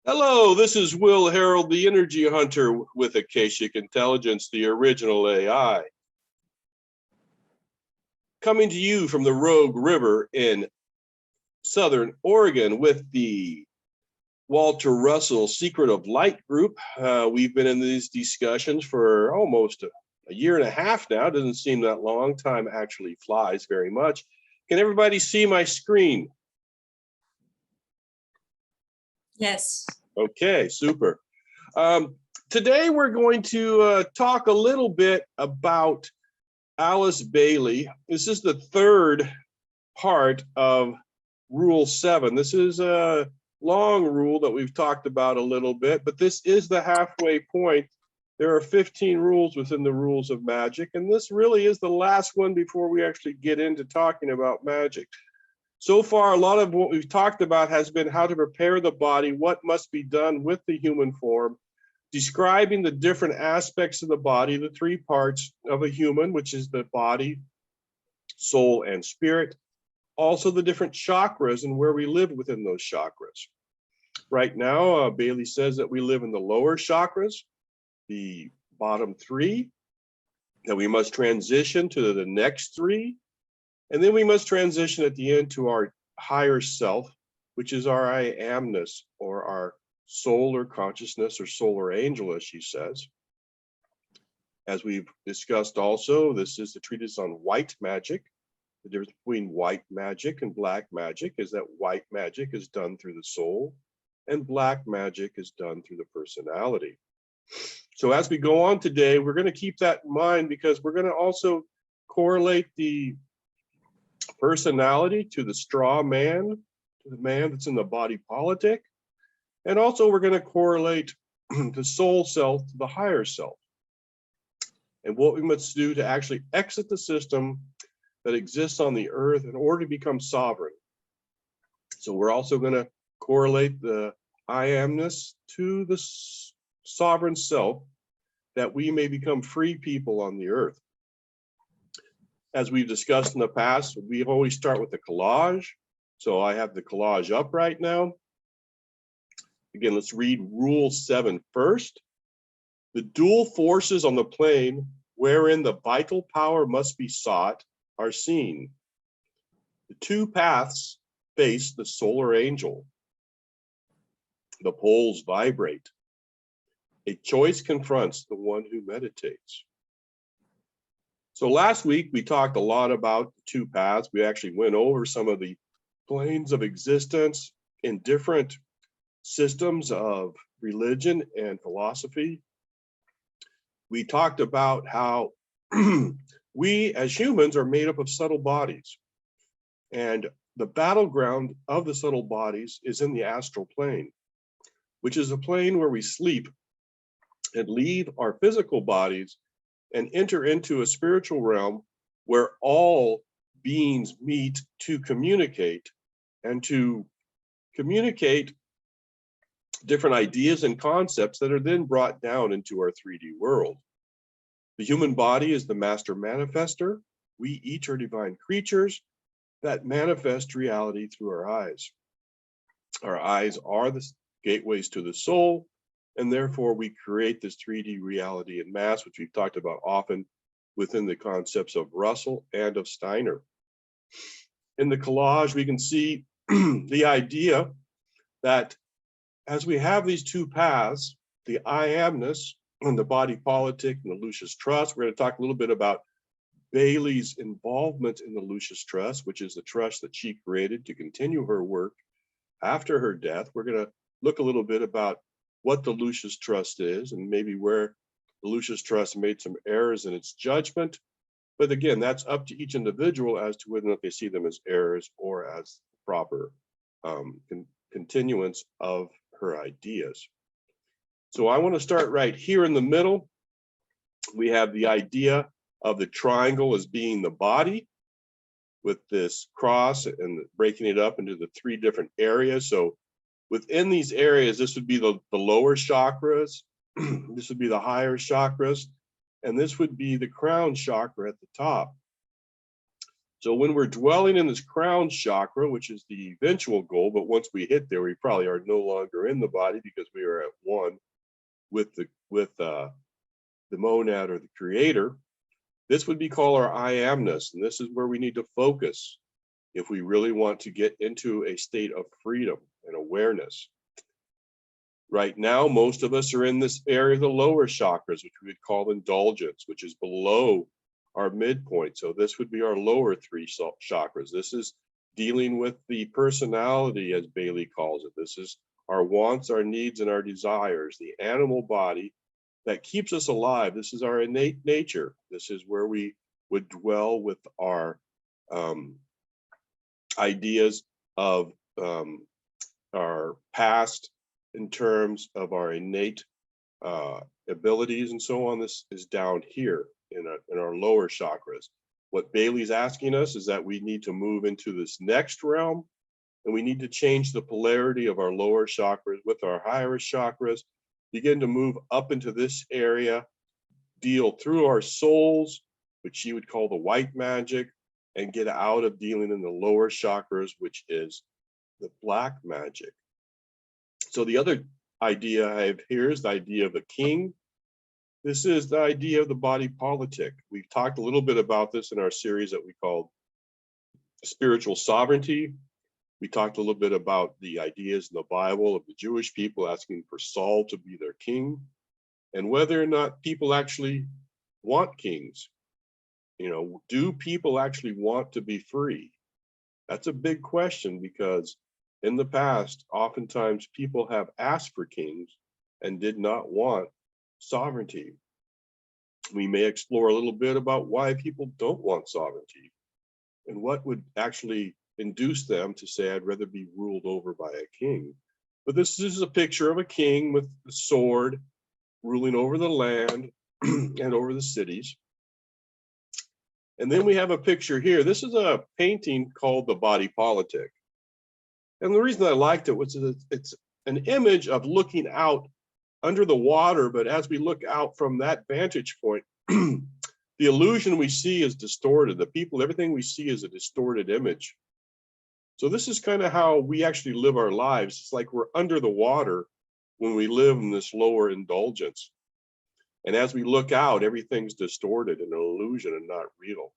Hello, this is Will Herald, the Energy Hunter with Akashic Intelligence, the original AI. Coming to you from the Rogue River in Southern Oregon with the Walter Russell Secret of Light group. We've been in these discussions for almost a year and a half now. Doesn't seem that long. Time actually flies very much. Can everybody see my screen? Yes. Okay, super. Today we're going to talk a little bit about Alice Bailey. This is the third part of Rule 7. This is a long rule that we've talked about a little bit, but this is the halfway point. There are 15 rules within the rules of magic, and this really is the last one before we actually get into talking about magic. So far, a lot of what we've talked about has been how to prepare the body, what must be done with the human form, describing the different aspects of the body, the three parts of a human, which is the body, soul, and spirit. Also the different chakras and where we live within those chakras. Right now, Bailey says that we live in the lower chakras, the bottom three, that we must transition to the next three. And then we must transition at the end to our higher self, which is our I amness, or our soul or consciousness or solar angel, as she says. As we've discussed also, this is the treatise on white magic. The difference between white magic and black magic is that white magic is done through the soul and black magic is done through the personality. So as we go on today, we're going to keep that in mind because we're going to also correlate the personality to the straw man, to the man that's in the body politic. And also we're going to correlate the soul self to the higher self. And what we must do to actually exit the system that exists on the earth in order to become sovereign. So we're also going to correlate the I amness to the sovereign self, that we may become free people on the earth. As we've discussed in the past, we always start with the collage. So I have the collage up right now. Again, let's read Rule 7 first. The dual forces on the plane wherein the vital power must be sought are seen. The two paths face the solar angel. The poles vibrate. A choice confronts the one who meditates. So last week, we talked a lot about the two paths. We actually went over some of the planes of existence in different systems of religion and philosophy. We talked about how we as humans are made up of subtle bodies. And the battleground of the subtle bodies is in the astral plane, which is a plane where we sleep and leave our physical bodies and enter into a spiritual realm where all beings meet to communicate and to communicate different ideas and concepts that are then brought down into our 3D world. The human body is the master manifester. We each are divine creatures that manifest reality through our eyes. Our eyes are the gateways to the soul, and therefore we create this 3D reality in mass, which we've talked about often within the concepts of Russell and of Steiner. In the collage, we can see the idea that as we have these two paths, the I amness and the body politic and the Lucis Trust, we're going to talk a little bit about Bailey's involvement in the Lucis Trust, which is the trust that she created to continue her work after her death. We're going to look a little bit about what the Lucis Trust is and maybe where the Lucis Trust made some errors in its judgment. But again, that's up to each individual as to whether or not they see them as errors or as proper continuance of her ideas. So I want to start right here in the middle. We have the idea of the triangle as being the body with this cross and breaking it up into the three different areas. So within these areas, this would be the lower chakras, this would be the higher chakras, and this would be the crown chakra at the top. So when we're dwelling in this crown chakra, which is the eventual goal, but once we hit there, we probably are no longer in the body because we are at one with the monad or the creator. This would be called our I amness, and this is where we need to focus if we really want to get into a state of freedom and awareness. Right now, most of us are in this area of the lower chakras, which we would call indulgence, which is below our midpoint. So this would be our lower three chakras. This is dealing with the personality, as Bailey calls it. This is our wants, our needs, and our desires, the animal body that keeps us alive. This is our innate nature. This is where we would dwell with our ideas of our past in terms of our innate abilities and so on. This is down here in our lower chakras. What Bailey's asking us is that we need to move into this next realm, and we need to change the polarity of our lower chakras with our higher chakras, begin to move up into this area, deal through our souls, which she would call the white magic, and get out of dealing in the lower chakras, which is the black magic. So the other idea I have here is the idea of a king. This is the idea of the body politic. We've talked a little bit about this in our series that we called Spiritual Sovereignty. We talked a little bit about the ideas in the Bible of the Jewish people asking for Saul to be their king, and whether or not people actually want kings. You know, do people actually want to be free? That's a big question, because in the past, oftentimes people have asked for kings and did not want sovereignty. We may explore a little bit about why people don't want sovereignty and what would actually induce them to say, I'd rather be ruled over by a king. But this is a picture of a king with a sword ruling over the land and over the cities. And then we have a picture here. This is a painting called The Body Politic. And the reason I liked it was that it's an image of looking out under the water, but as we look out from that vantage point, the illusion we see is distorted. The people, everything we see is a distorted image. So this is kind of how we actually live our lives. It's like we're under the water when we live in this lower indulgence. And as we look out, everything's distorted and an illusion and not real.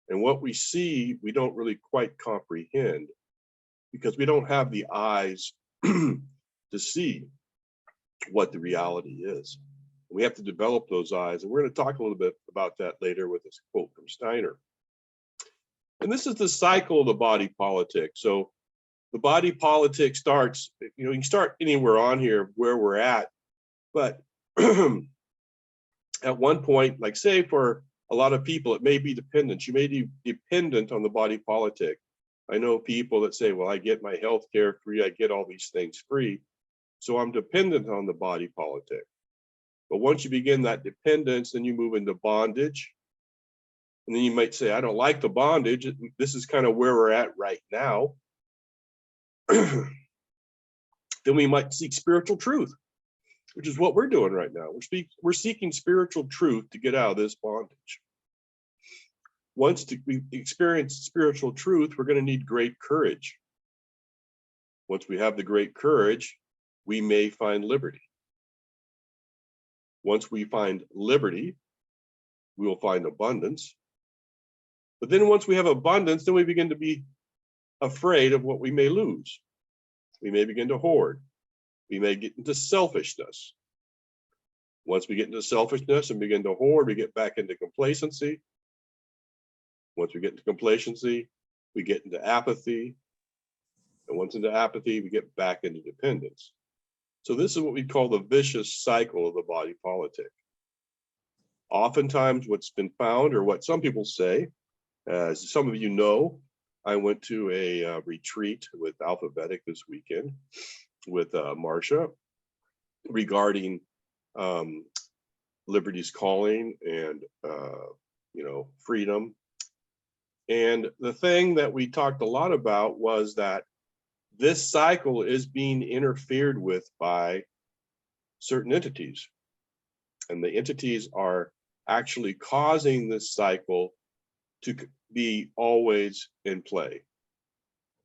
And what we see, we don't really quite comprehend because we don't have the eyes to see what the reality is. We have to develop those eyes. And we're going to talk a little bit about that later with this quote from Steiner. And this is the cycle of the body politic. So the body politic starts, you can start anywhere on here where we're at, but at one point, like say for a lot of people, it may be dependent. You may be dependent on the body politic. I know people that say, well, I get my health care free, I get all these things free, so I'm dependent on the body politic. But once you begin that dependence, then you move into bondage. And then you might say, I don't like the bondage. This is kind of where we're at right now. Then we might seek spiritual truth, which is what we're doing right now. We're seeking spiritual truth to get out of this bondage. Once we experience spiritual truth, we're going to need great courage. Once we have the great courage, we may find liberty. Once we find liberty, we will find abundance. But then once we have abundance, then we begin to be afraid of what we may lose. We may begin to hoard. We may get into selfishness. Once we get into selfishness and begin to hoard, we get back into complacency. Once we get into complacency, we get into apathy. And once into apathy, we get back into dependence. So this is what we call the vicious cycle of the body politic. Oftentimes what's been found, or what some people say, as some of you know, I went to a retreat with Alphabetic this weekend with Marcia regarding Liberty's Calling and freedom. And the thing that we talked a lot about was that this cycle is being interfered with by certain entities. And the entities are actually causing this cycle to be always in play.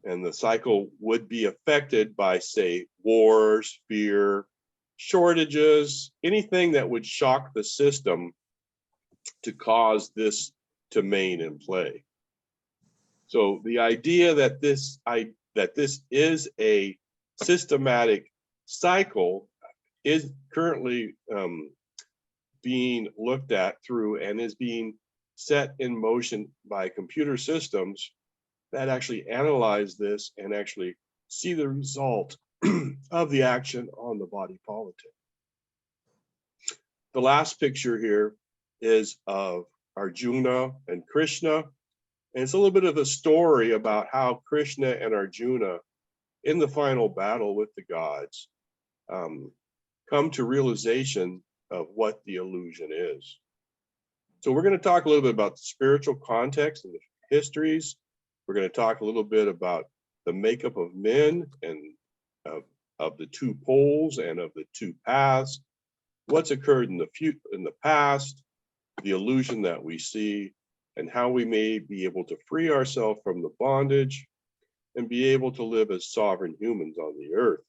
And the cycle would be affected by, say, wars, fear, shortages, anything that would shock the system to cause this to remain in play. So the idea that this is a systematic cycle is currently being looked at through and is being set in motion by computer systems that actually analyze this and actually see the result of the action on the body politic. The last picture here is of Arjuna and Krishna. And it's a little bit of a story about how Krishna and Arjuna, in the final battle with the gods, come to realization of what the illusion is. So we're going to talk a little bit about the spiritual context and the histories. We're going to talk a little bit about the makeup of men and of the two poles and of the two paths, what's occurred in the past, the illusion that we see, and how we may be able to free ourselves from the bondage and be able to live as sovereign humans on the earth.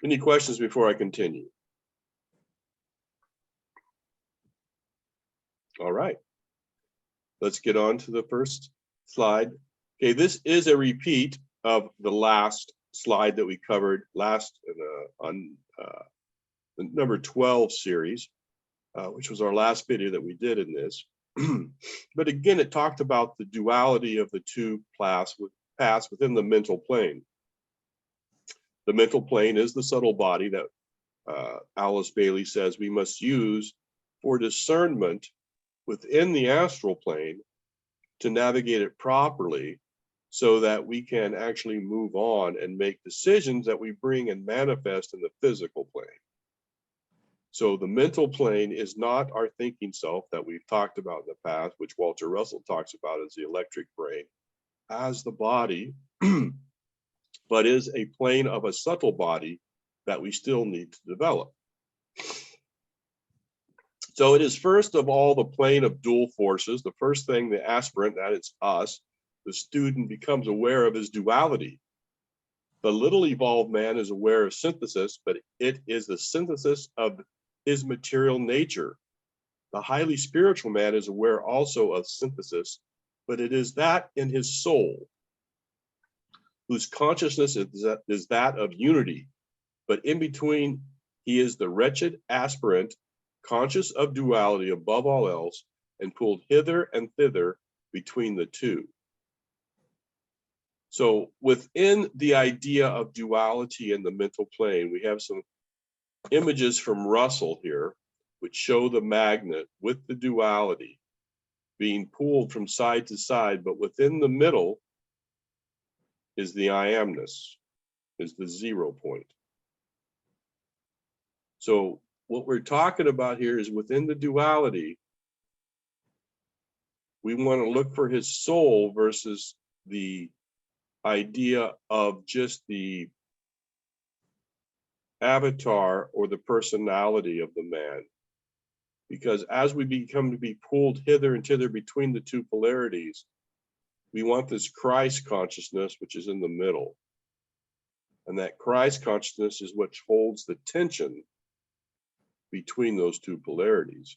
Any questions before I continue? All right, let's get on to the first slide. Okay, this is a repeat of the last slide that we covered last on the number 12 series, which was our last video that we did in this. But again, it talked about the duality of the two paths within the mental plane. The mental plane is the subtle body that Alice Bailey says we must use for discernment within the astral plane to navigate it properly so that we can actually move on and make decisions that we bring and manifest in the physical plane. So the mental plane is not our thinking self that we've talked about in the past, which Walter Russell talks about as the electric brain, as the body, but is a plane of a subtle body that we still need to develop. So it is first of all the plane of dual forces. The first thing the aspirant, that is us, the student, becomes aware of is duality. The little evolved man is aware of synthesis, but it is the synthesis of his material nature. The highly spiritual man is aware also of synthesis, but it is that in his soul, whose consciousness is that of unity. But in between, he is the wretched aspirant, conscious of duality above all else, and pulled hither and thither between the two. So within the idea of duality in the mental plane, we have some images from Russell here, which show the magnet with the duality being pulled from side to side, but within the middle is the I amness, is the 0 point. So what we're talking about here is within the duality, we want to look for his soul versus the idea of just the avatar or the personality of the man. Because as we become to be pulled hither and thither between the two polarities, we want this Christ consciousness, which is in the middle. And that Christ consciousness is what holds the tension between those two polarities.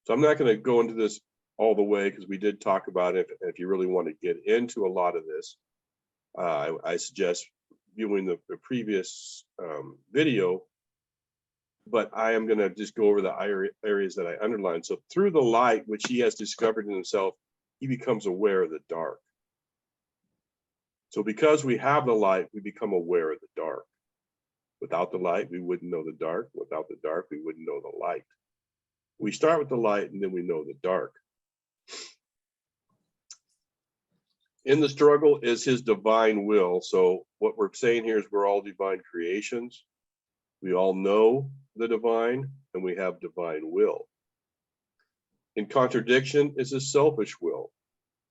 So I'm not going to go into this all the way because we did talk about it. If you really want to get into a lot of this, I suggest viewing the previous video, but I am going to just go over the areas that I underlined. So through the light, which he has discovered in himself, he becomes aware of the dark. So because we have the light, we become aware of the dark. Without the light, we wouldn't know the dark. Without the dark, we wouldn't know the light. We start with the light and then we know the dark. In the struggle is his divine will. So what we're saying here is we're all divine creations. We all know the divine and we have divine will. In contradiction is his selfish will.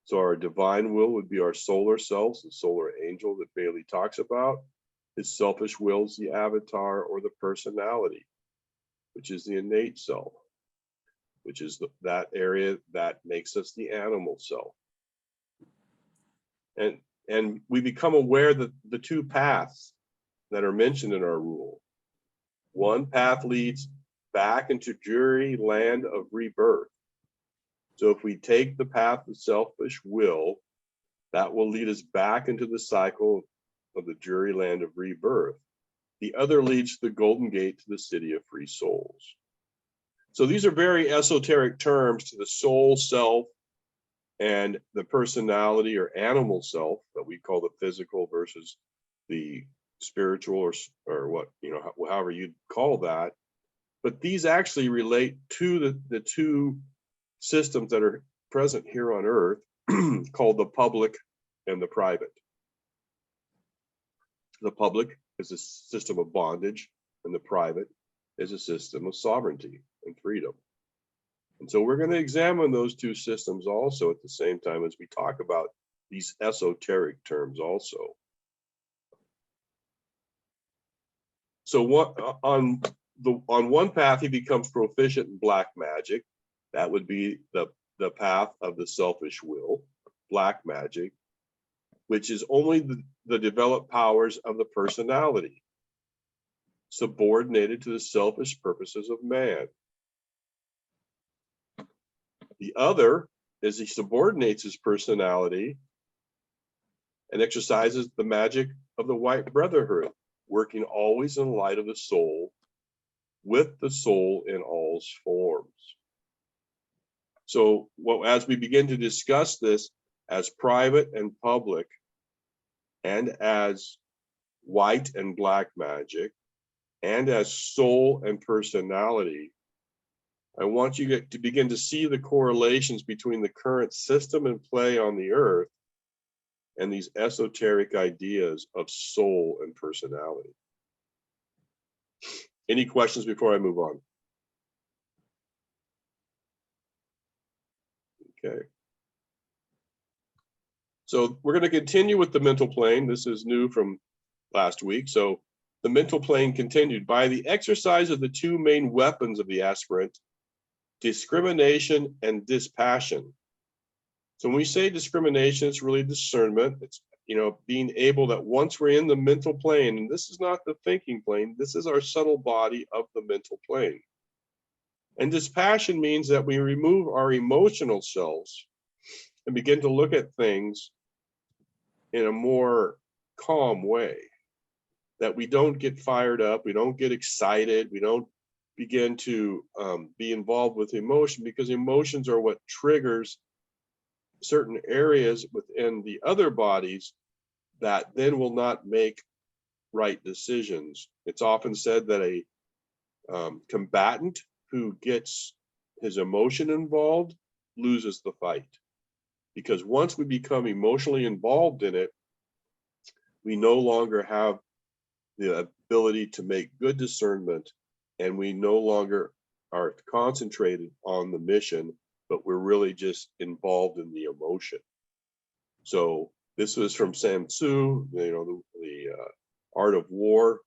So our divine will would be our solar selves, the solar angel that Bailey talks about. His selfish will is the avatar or the personality, which is the innate self. which is that area that makes us the animal self. And we become aware that the two paths that are mentioned in our rule. One path leads back into dreary land of rebirth. So if we take the path of selfish will, that will lead us back into the cycle of the dreary land of rebirth. The other leads to the golden gate to the city of free souls. So these are very esoteric terms to the soul self and the personality or animal self that we call the physical versus the spiritual, or what, however you'd call that. But these actually relate to the two systems that are present here on Earth, called the public and the private. The public is a system of bondage, and the private is a system of sovereignty and freedom. And so we're going to examine those two systems also at the same time as we talk about these esoteric terms also. So on one path, he becomes proficient in black magic. That would be the path of the selfish will, black magic, which is only the developed powers of the personality, subordinated to the selfish purposes of man. The other is he subordinates his personality and exercises the magic of the white brotherhood, working always in light of the soul, with the soul in all forms. So as we begin to discuss this as private and public, and as white and black magic, and as soul and personality, I want you to begin to see the correlations between the current system in play on the earth and these esoteric ideas of soul and personality. Any questions before I move on? Okay. So we're going to continue with the mental plane. This is new from last week. So the mental plane continued. By the exercise of the two main weapons of the aspirant, discrimination and dispassion. So when we say discrimination, it's really discernment. It's, being able that once we're in the mental plane, and this is not the thinking plane, this is our subtle body of the mental plane. And dispassion means that we remove our emotional selves and begin to look at things in a more calm way, that we don't get fired up, we don't get excited, we don't begin to be involved with emotion, because emotions are what triggers certain areas within the other bodies that then will not make right decisions. It's often said that a combatant who gets his emotion involved loses the fight, because once we become emotionally involved in it, we no longer have the ability to make good discernment, and we no longer are concentrated on the mission, but we're really just involved in the emotion. So this was from Sun Tzu, the art of war.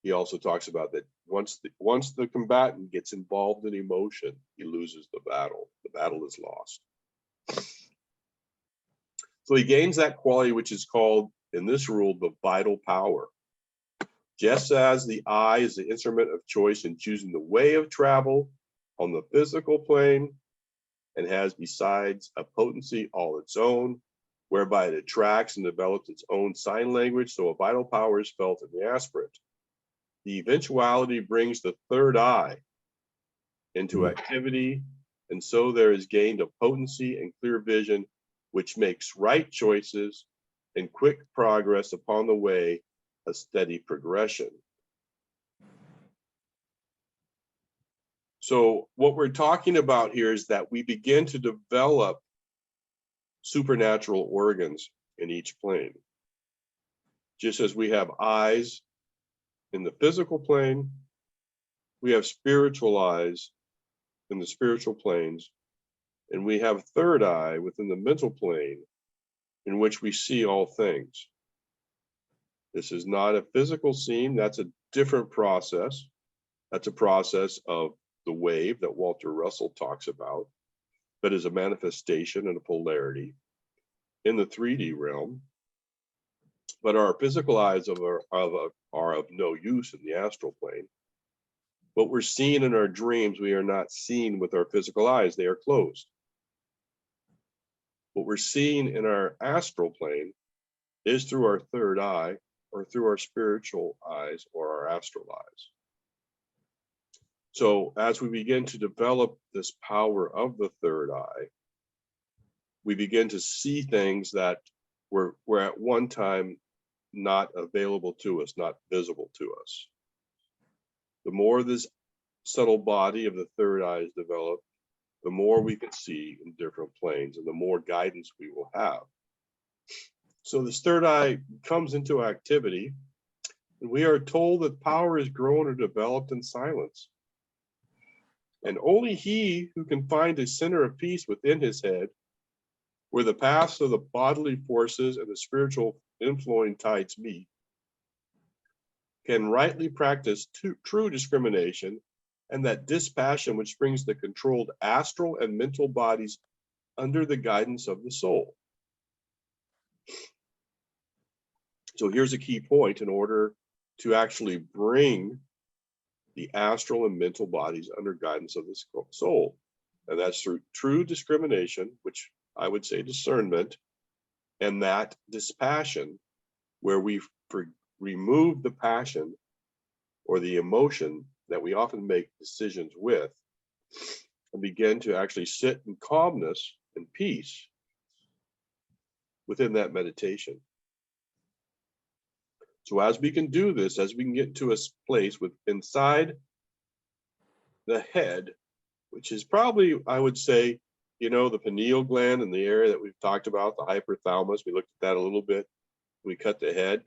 He also talks about that once the combatant gets involved in emotion, he loses the battle. The battle is lost. So he gains that quality which is called, in this rule, the vital power. Just as the eye is the instrument of choice in choosing the way of travel on the physical plane, and has besides a potency all its own, whereby it attracts and develops its own sign language, so a vital power is felt in the aspirant. The eventuality brings the third eye into activity, and so there is gained a potency and clear vision, which makes right choices and quick progress upon the way, a steady progression. So what we're talking about here is that we begin to develop supernatural organs in each plane. Just as we have eyes in the physical plane, we have spiritual eyes in the spiritual planes, and we have third eye within the mental plane in which we see all things. This is not a physical seeing, that's a different process. That's a process of the wave that Walter Russell talks about, that is a manifestation and a polarity in the 3D realm, but our physical eyes are of no use in the astral plane. What we're seeing in our dreams, we are not seeing with our physical eyes, they are closed. What we're seeing in our astral plane is through our third eye, or through our spiritual eyes, or our astral eyes. So as we begin to develop this power of the third eye, we begin to see things that were at one time not available to us, not visible to us. The more this subtle body of the third eye is developed, the more we can see in different planes and the more guidance we will have. So this third eye comes into activity, and we are told that power is grown or developed in silence. And only he who can find a center of peace within his head, where the paths of the bodily forces and the spiritual inflowing tides meet, can rightly practice true discrimination and that dispassion which brings the controlled astral and mental bodies under the guidance of the soul. So here's a key point: in order to actually bring the astral and mental bodies under guidance of the soul, and that's through true discrimination, which I would say discernment, and that dispassion, where we remove the passion or the emotion that we often make decisions with, and begin to actually sit in calmness and peace within that meditation. So as we can do this, as we can get to a place with inside the head, which is probably, I would say, the pineal gland and the area that we've talked about, the hypothalamus, we looked at that a little bit. We cut the head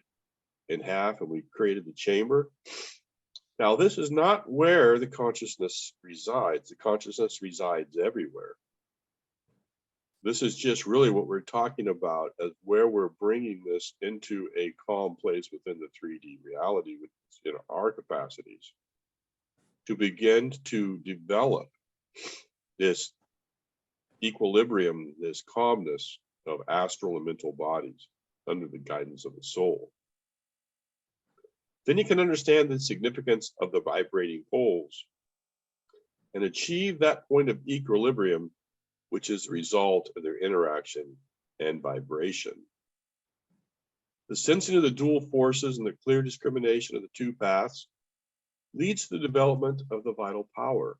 in half and we created the chamber. Now, this is not where the consciousness resides. The consciousness resides everywhere. This is just really what we're talking about as where we're bringing this into a calm place within the 3D reality within our capacities to begin to develop this equilibrium, this calmness of astral and mental bodies under the guidance of the soul. Then you can understand the significance of the vibrating poles and achieve that point of equilibrium, which is the result of their interaction and vibration. The sensing of the dual forces and the clear discrimination of the two paths leads to the development of the vital power.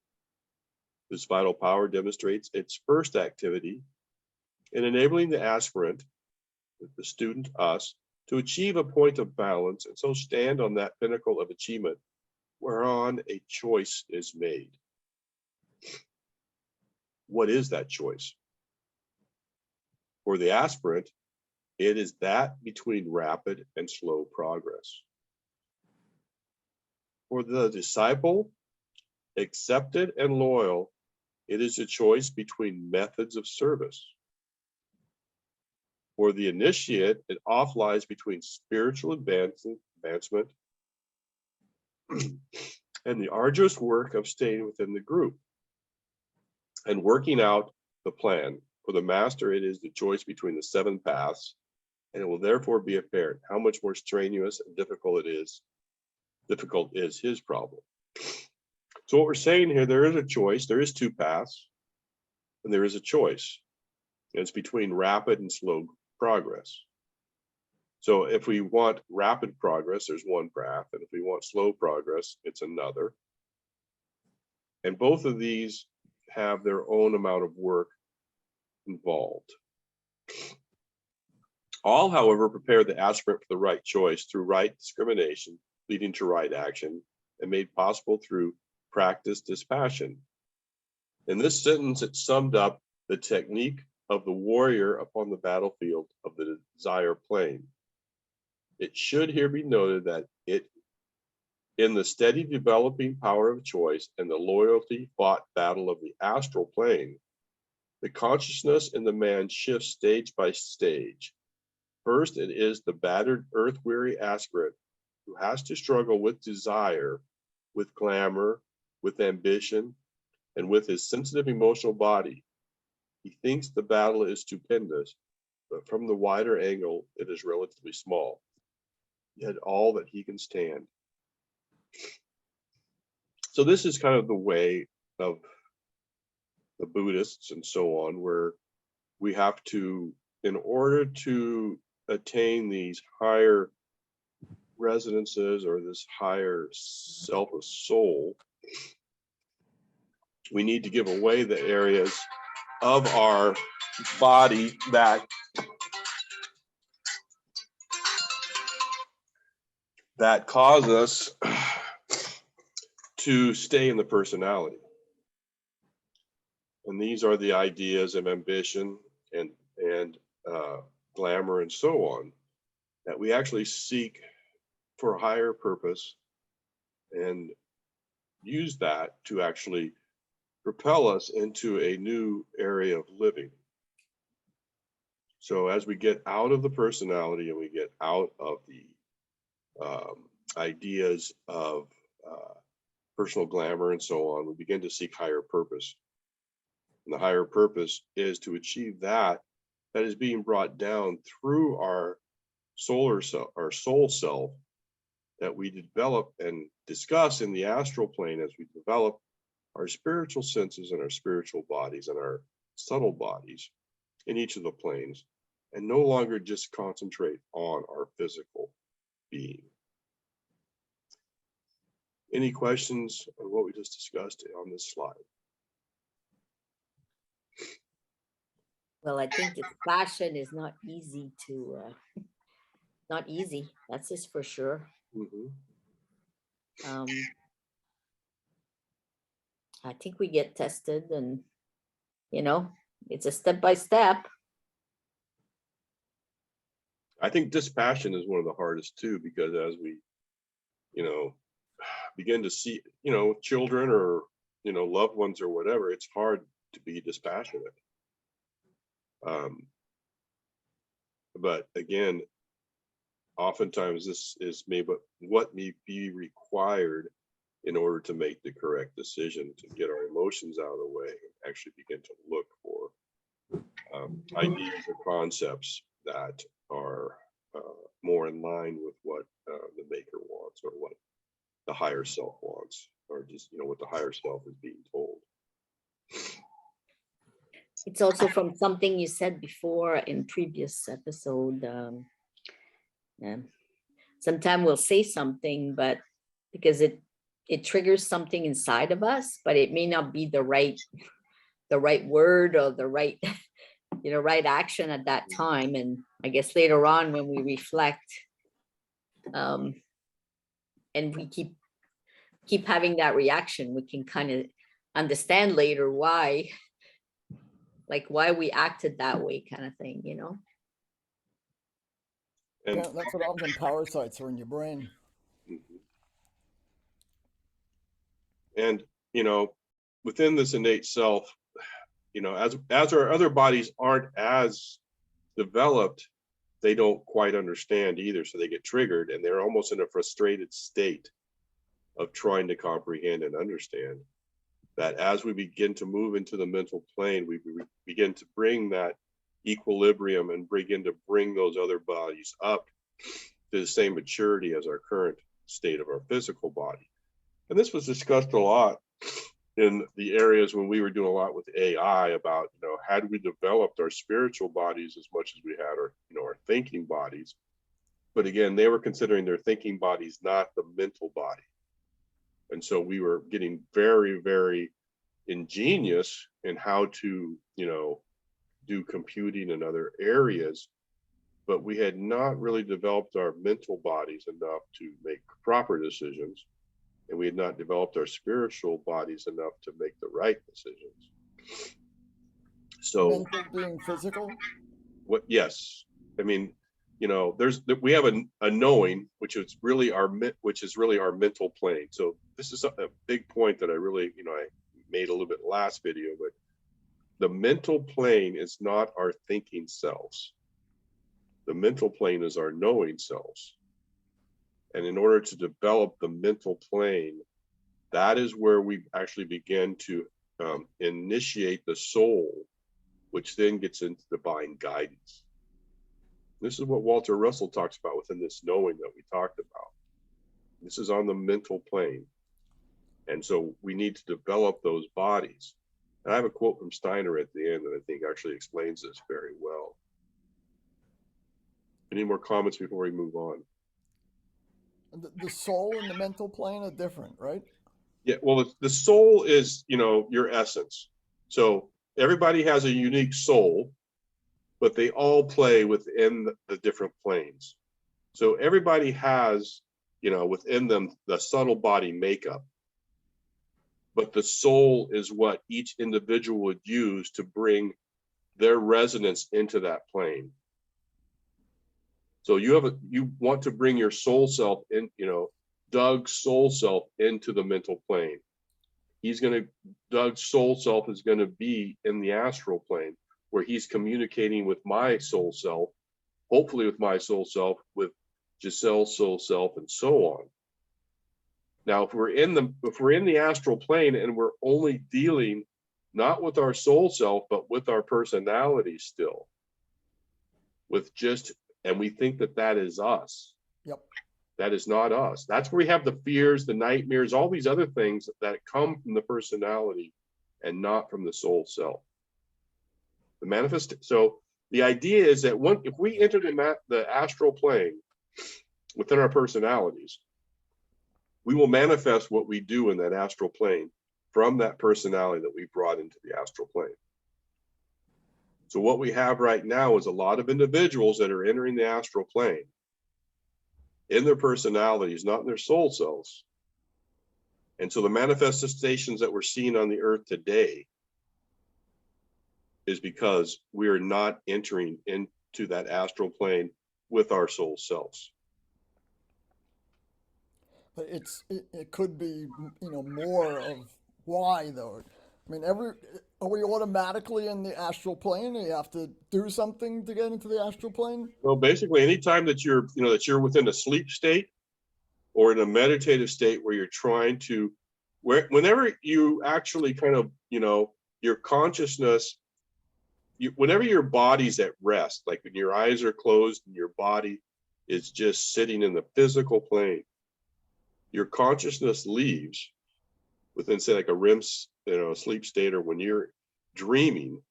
This vital power demonstrates its first activity in enabling the aspirant, the student, us, to achieve a point of balance and so stand on that pinnacle of achievement whereon a choice is made. What is that choice? For the aspirant, it is that between rapid and slow progress. For the disciple, accepted and loyal, it is a choice between methods of service. For the initiate, it oft lies between spiritual advancement and the arduous work of staying within the group and working out the plan. For the master, it is the choice between the 7 paths, and it will therefore be apparent how much more strenuous and difficult is his problem. So what we're saying here, there is a choice, there is 2 paths, and there is a choice. And it's between rapid and slow progress. So if we want rapid progress, there's one path, and if we want slow progress, it's another. And both of these have their own amount of work involved. All, however, prepare the aspirant for the right choice through right discrimination, leading to right action, and made possible through practice dispassion. In this sentence, it summed up the technique of the warrior upon the battlefield of the desire plane. It should here be noted that in the steady developing power of choice and the loyalty fought battle of the astral plane, the consciousness in the man shifts stage by stage. First, it is the battered, earth-weary aspirant who has to struggle with desire, with glamour, with ambition, and with his sensitive emotional body, he thinks the battle is stupendous, but from the wider angle, it is relatively small, yet all that he can stand. So this is kind of the way of the Buddhists and so on, where we have to, in order to attain these higher resonances or this higher self of soul, we need to give away the areas of our body that cause us to stay in the personality. And these are the ideas of ambition and glamour and so on, that we actually seek for a higher purpose and use that to actually propel us into a new area of living. So as we get out of the personality and we get out of the ideas of personal glamour and so on, we begin to seek higher purpose. And the higher purpose is to achieve that is being brought down through our soul self that we develop and discuss in the astral plane as we develop our spiritual senses and our spiritual bodies and our subtle bodies in each of the planes, and no longer just concentrate on our physical being. Any questions on what we just discussed on this slide? Well, I think its fashion is not easy to, not easy. That's just for sure. I think we get tested, and it's a step by step. I think dispassion is one of the hardest too, because as we, begin to see, children or, loved ones or whatever, it's hard to be dispassionate. But again, oftentimes this is what may be required in order to make the correct decision, to get our emotions out of the way and actually begin to look for ideas or concepts that are more in line with what the maker wants, or what the higher self wants, or just what the higher self is being told. It's also from something you said before in previous episode. Sometimes we'll say something, but because it triggers something inside of us, but it may not be the right word or the right right action at that time. And I guess later on when we reflect, and we keep having that reaction, we can kind of understand later why we acted that way, kind of thing, And Yeah, that's what happens when power sites are in your brain. And within this innate self, as our other bodies aren't as developed, they don't quite understand either, so they get triggered, and they're almost in a frustrated state of trying to comprehend and understand that. As we begin to move into the mental plane, we begin to bring that equilibrium and begin to bring those other bodies up to the same maturity as our current state of our physical body. And this was discussed a lot in the areas when we were doing a lot with AI about, had we developed our spiritual bodies as much as we had our thinking bodies. But again, they were considering their thinking bodies, not the mental body. And so we were getting very, very ingenious in how to, do computing in other areas, but we had not really developed our mental bodies enough to make proper decisions. And we had not developed our spiritual bodies enough to make the right decisions. So Mental being physical? Yes. I mean, we have a knowing, which is really our mental plane. So this is a big point that I really, I made a little bit last video, but the mental plane is not our thinking selves. The mental plane is our knowing selves. And in order to develop the mental plane, that is where we actually begin to initiate the soul, which then gets into divine guidance. This is what Walter Russell talks about within this knowing that we talked about. This is on the mental plane. And so we need to develop those bodies. And I have a quote from Steiner at the end that I think actually explains this very well. Any more comments before we move on? The soul and the mental plane are different, right? Yeah, well, the soul is, your essence. So everybody has a unique soul, but they all play within the different planes. So everybody has, within them, the subtle body makeup. But the soul is what each individual would use to bring their resonance into that plane. So you want to bring your soul self in, Doug's soul self into the mental plane. Doug's soul self is going to be in the astral plane where he's communicating with my soul self, hopefully with my soul self, with Giselle's soul self, and so on. Now, if we're in the astral plane and we're only dealing not with our soul self, but with our personality still, and we think that is us. Yep. That is not us. That's where we have the fears, the nightmares, all these other things that come from the personality and not from the soul self. So the idea is that if we enter the astral plane within our personalities, we will manifest what we do in that astral plane from that personality that we brought into the astral plane. So what we have right now is a lot of individuals that are entering the astral plane in their personalities, not in their soul selves. And so the manifestations that we're seeing on the earth today is because we are not entering into that astral plane with our soul selves. But it could be, more of why though. I mean, are we automatically in the astral plane? You have to do something to get into the astral plane? Well, basically, anytime that you're within a sleep state or in a meditative state where you're trying to, whenever you actually kind of, your consciousness, whenever your body's at rest, like when your eyes are closed and your body is just sitting in the physical plane, your consciousness leaves within, say, like a REM, sleep state, or when you're dreaming,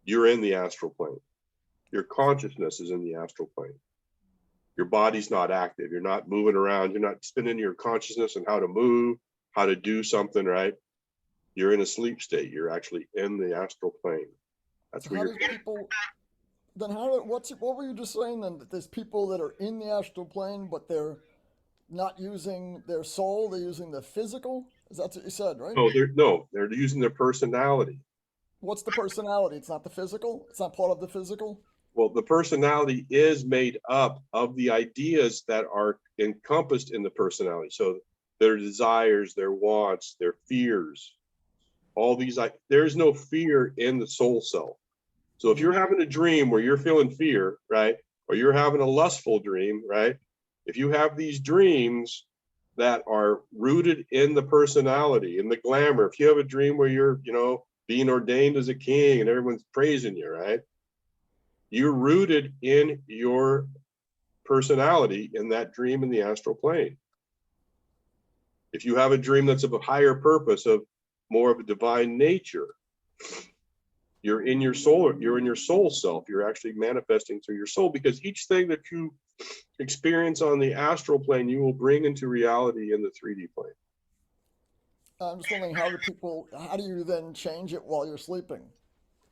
you're in the astral plane. Your consciousness is in the astral plane. Your body's not active. You're not moving around. You're not spinning your consciousness on how to move, how to do something, right? You're in a sleep state. You're actually in the astral plane. That's So where how you're. do people? Then what were you just saying then? That there's people that are in the astral plane, but they're not using their soul; they're using the physical. Is that what you said, right? They're using their personality. What's the personality? It's not the physical. It's not part of the physical. Well, the personality is made up of the ideas that are encompassed in the personality. So their desires, their wants, their fears, all these, there's no fear in the soul self. So if you're having a dream where you're feeling fear, right? Or you're having a lustful dream, right? If you have these dreams that are rooted in the personality, in the glamour, if you have a dream where you're, being ordained as a king and everyone's praising you, right? You're rooted in your personality in that dream in the astral plane. If you have a dream that's of a higher purpose, of more of a divine nature, you're in your soul self. You're actually manifesting through your soul, because each thing that you experience on the astral plane, you will bring into reality in the 3D plane. I'm just wondering, how do you then change it while you're sleeping?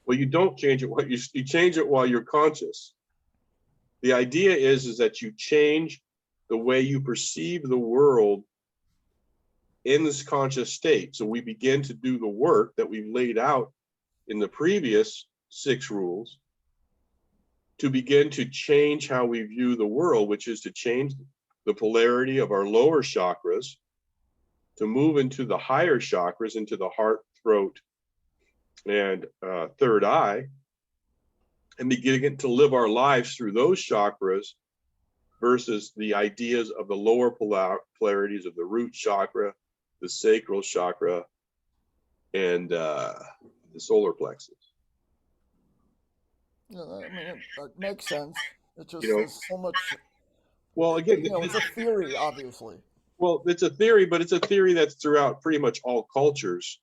Well, you don't change it. You change it while you're conscious. The idea is that you change the way you perceive the world in this conscious state. So we begin to do the work that we've laid out in the previous 6 rules to begin to change how we view the world, which is to change the polarity of our lower chakras, to move into the higher chakras, into the heart, throat, and third eye, and begin to live our lives through those chakras versus the ideas of the lower polarities of the root chakra, the sacral chakra, and the solar plexus. Yeah, I mean, it makes sense. It just You know, there's so much, well, again, it's a theory, obviously. well, it's a theory, but it's a theory that's throughout pretty much all cultures.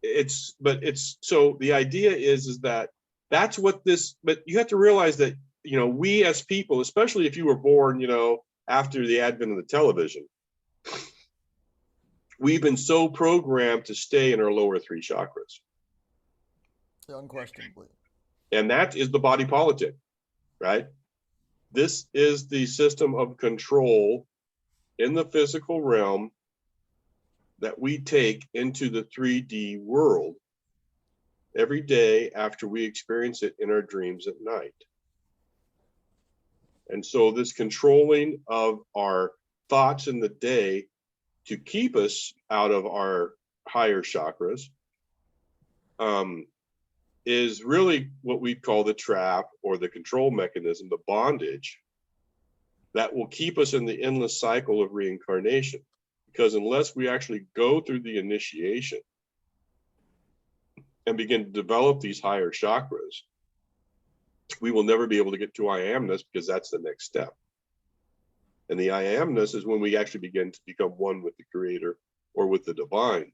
It's so the idea is that that's what this, but you have to realize that, we as people, especially if you were born, after the advent of the television, we've been so programmed to stay in our lower three chakras. Unquestionably. And that is the body politic, right? This is the system of control in the physical realm that we take into the 3D world every day after we experience it in our dreams at night. And so this controlling of our thoughts in the day to keep us out of our higher chakras is really what we call the trap or the control mechanism, the bondage that will keep us in the endless cycle of reincarnation. Because unless we actually go through the initiation and begin to develop these higher chakras, we will never be able to get to I amness, because that's the next step. And the I amness is when we actually begin to become one with the creator or with the divine.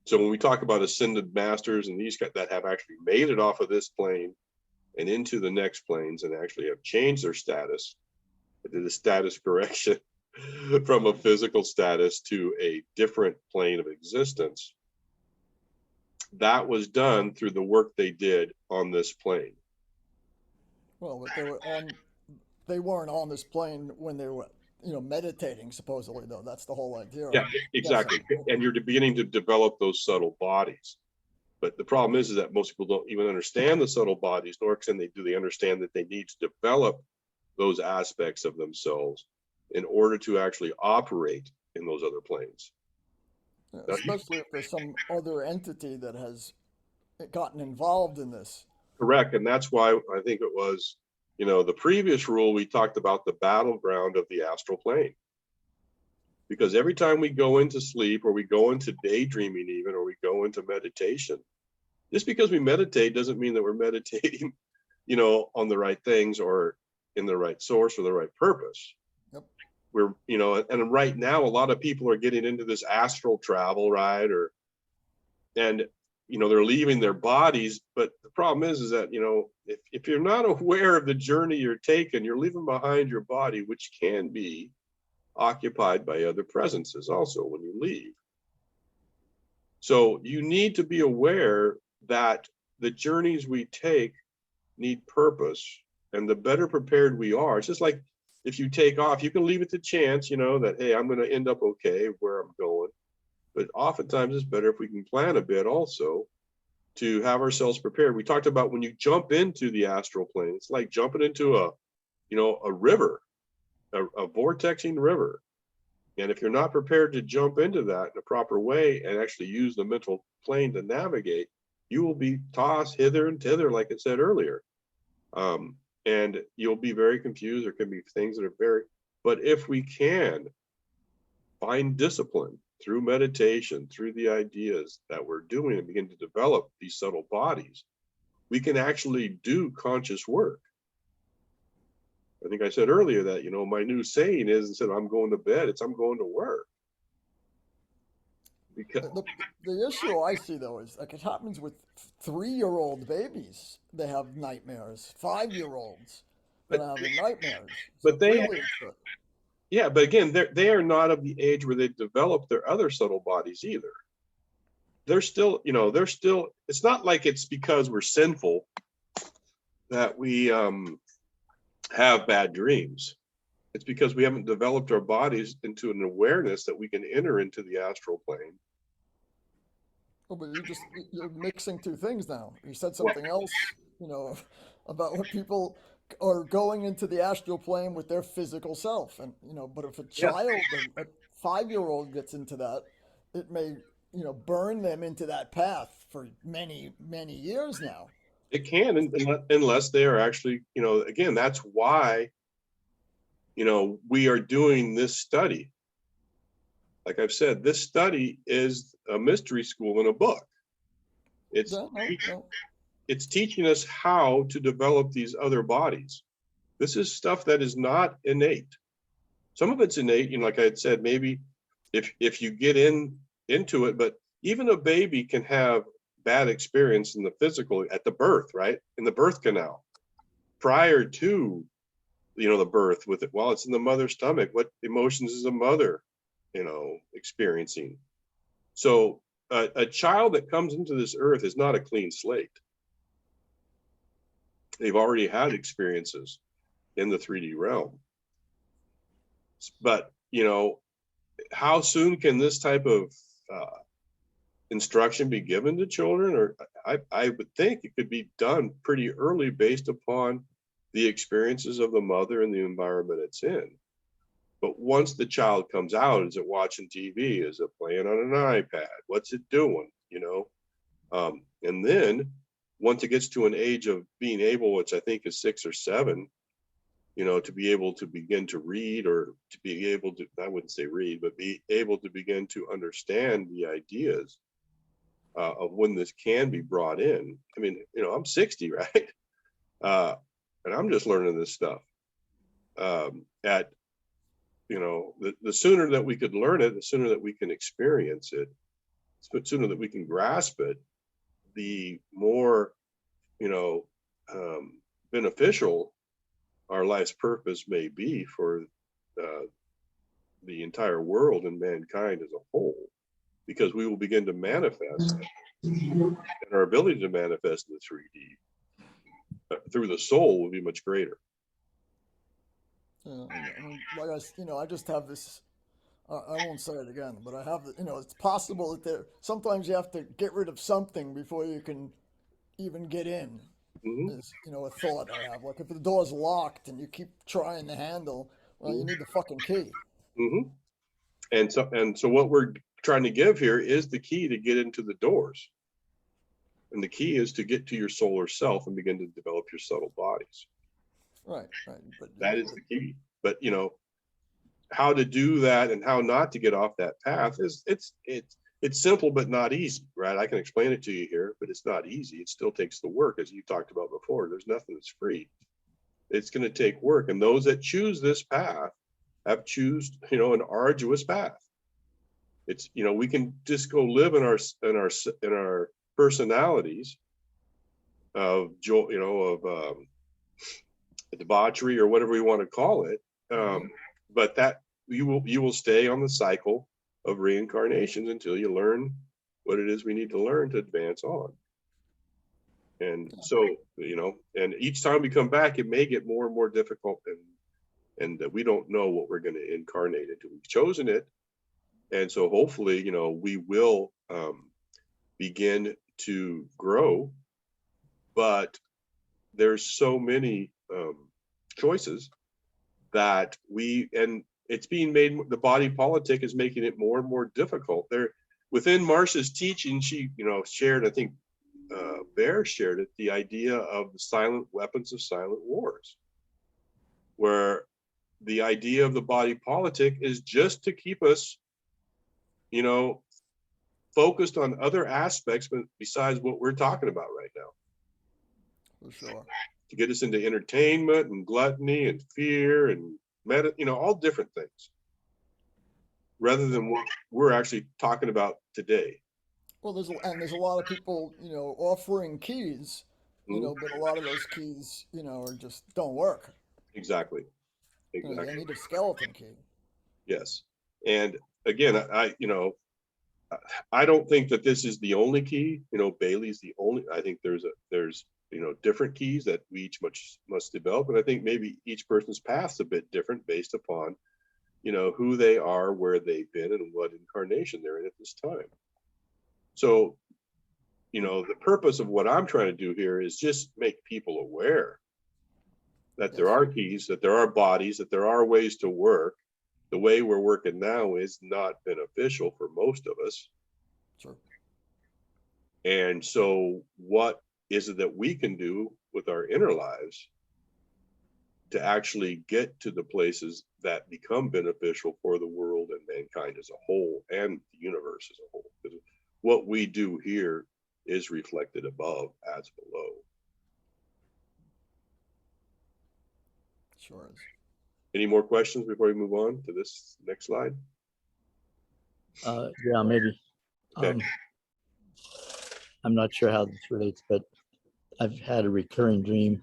So when we talk about ascended masters and these guys that have actually made it off of this plane and into the next planes and actually have changed their status, did a status correction from a physical status to a different plane of existence, that was done through the work they did on this plane. Well, but they weren't on this plane when they were, meditating, supposedly, though. That's the whole idea. Yeah, exactly. And you're beginning to develop those subtle bodies. But the problem is that most people don't even understand the subtle bodies, nor can they understand that they need to develop those aspects of themselves in order to actually operate in those other planes. Yeah, especially if there's some other entity that has gotten involved in this. Correct. And that's why I think it was, the previous rule, we talked about the battleground of the astral plane. Because every time we go into sleep or we go into daydreaming even, or we go into meditation, just because we meditate doesn't mean that we're meditating, on the right things or in the right source or the right purpose. Yep. We're, and right now, a lot of people are getting into this astral travel, right? And they're leaving their bodies. But the problem is that, if you're not aware of the journey you're taking, you're leaving behind your body, which can be occupied by other presences also when you leave. So you need to be aware that the journeys we take need purpose, and the better prepared we are. It's just like if you take off, you can leave it to chance, that, hey, I'm going to end up okay where I'm going. But oftentimes it's better if we can plan a bit also to have ourselves prepared. We talked about when you jump into the astral plane, it's like jumping into a river, a vortexing river. And if you're not prepared to jump into that in a proper way and actually use the mental plane to navigate, you will be tossed hither and thither, like I said earlier. And you'll be very confused. There can be things that are but if we can find discipline through meditation, through the ideas that we're doing and begin to develop these subtle bodies, we can actually do conscious work. I think I said earlier that, my new saying is, instead of I'm going to bed, it's I'm going to work. Because the issue I see, though, is like it happens with 3-year-old babies. They have nightmares. 5-year-olds that are having nightmares. So but they, clearly yeah, but again, they are not of the age where they develop their other subtle bodies either. They're still, it's not like it's because we're sinful that we have bad dreams. It's because we haven't developed our bodies into an awareness that we can enter into the astral plane. Oh, but you're mixing two things now. You said something else, about what people are going into the astral plane with their physical self. And, but if a child, a 5-year-old gets into that, it may, burn them into that path for many, many years now. It can, unless they are actually, again, that's why we are doing this study. Like I've said, this study is a mystery school in a book. It's it's teaching us how to develop these other bodies. This is stuff that is not innate. Some of it's innate, like I had said, maybe if you get into it, but even a baby can have bad experience in the physical at the birth, right? In the birth canal, prior to the birth, with it while it's in the mother's stomach. What emotions is a mother experiencing? So a child that comes into this earth is not a clean slate. They've already had experiences in the 3D realm. But how soon can this type of instruction be given to children? Or I would think it could be done pretty early, based upon the experiences of the mother and the environment it's in. But once the child comes out, is it watching TV? Is it playing on an iPad? What's it doing? And then once it gets to an age of being able, which I think is 6 or 7, to be able to begin to read, or to be able to, I wouldn't say read, but be able to begin to understand the ideas of when this can be brought in. I mean, I'm 60, right? And I'm just learning this stuff. The sooner that we could learn it, the sooner that we can experience it, the sooner that we can grasp it, the more, beneficial our life's purpose may be for the entire world and mankind as a whole, because we will begin to manifest, and our ability to manifest in the 3D through the soul will be much greater. I just have this. I won't say it again, but I have. It's possible that sometimes you have to get rid of something before you can even get in. Mm-hmm. Is a thought I have. Like, if the door's locked and you keep trying the handle, well, you need the fucking key. Mm-hmm. And so what we're trying to give here is the key to get into the doors. And the key is to get to your solar self and begin to develop your subtle bodies. Right. But that is the key. But how to do that and how not to get off that path is it's simple but not easy, right? I can explain it to you here, but it's not easy. It still takes the work, as you talked about before. There's nothing that's free. It's going to take work, and those that choose this path have choose an arduous path. It's we can just go live in our personalities of joy, of debauchery, or whatever we want to call it. But that you will stay on the cycle of reincarnations until you learn what it is we need to learn to advance on. And so, and each time we come back, it may get more and more difficult, and we don't know what we're going to incarnate into. We've chosen it. And so hopefully, we will begin to grow, but there's so many choices that and it's being made, the body politic is making it more and more difficult. There, within Marcia's teaching, she, shared, I think Bear shared it, the idea of the silent weapons of silent wars, where the idea of the body politic is just to keep us, focused on other aspects, but besides what we're talking about right now. For sure. To get us into entertainment and gluttony and fear and all different things, rather than what we're actually talking about today. Well, there's a lot of people, offering keys, but a lot of those keys, are just don't work. Exactly. You need a skeleton key. Yes. And again, I don't think that this is the only key. Bailey's the only. I think there's different keys that we each must develop, and I think maybe each person's path's a bit different based upon who they are, where they've been, and what incarnation they're in at this time. So the purpose of what I'm trying to do here is just make people aware that there are keys, that there are bodies, that there are ways to work. The way we're working now is not beneficial for most of us. Sure. And so what is it that we can do with our inner lives to actually get to the places that become beneficial for the world and mankind as a whole and the universe as a whole. Because what we do here is reflected above as below. Sure is. Any more questions before we move on to this next slide? Yeah, maybe. Okay. I'm not sure how this relates, but I've had a recurring dream,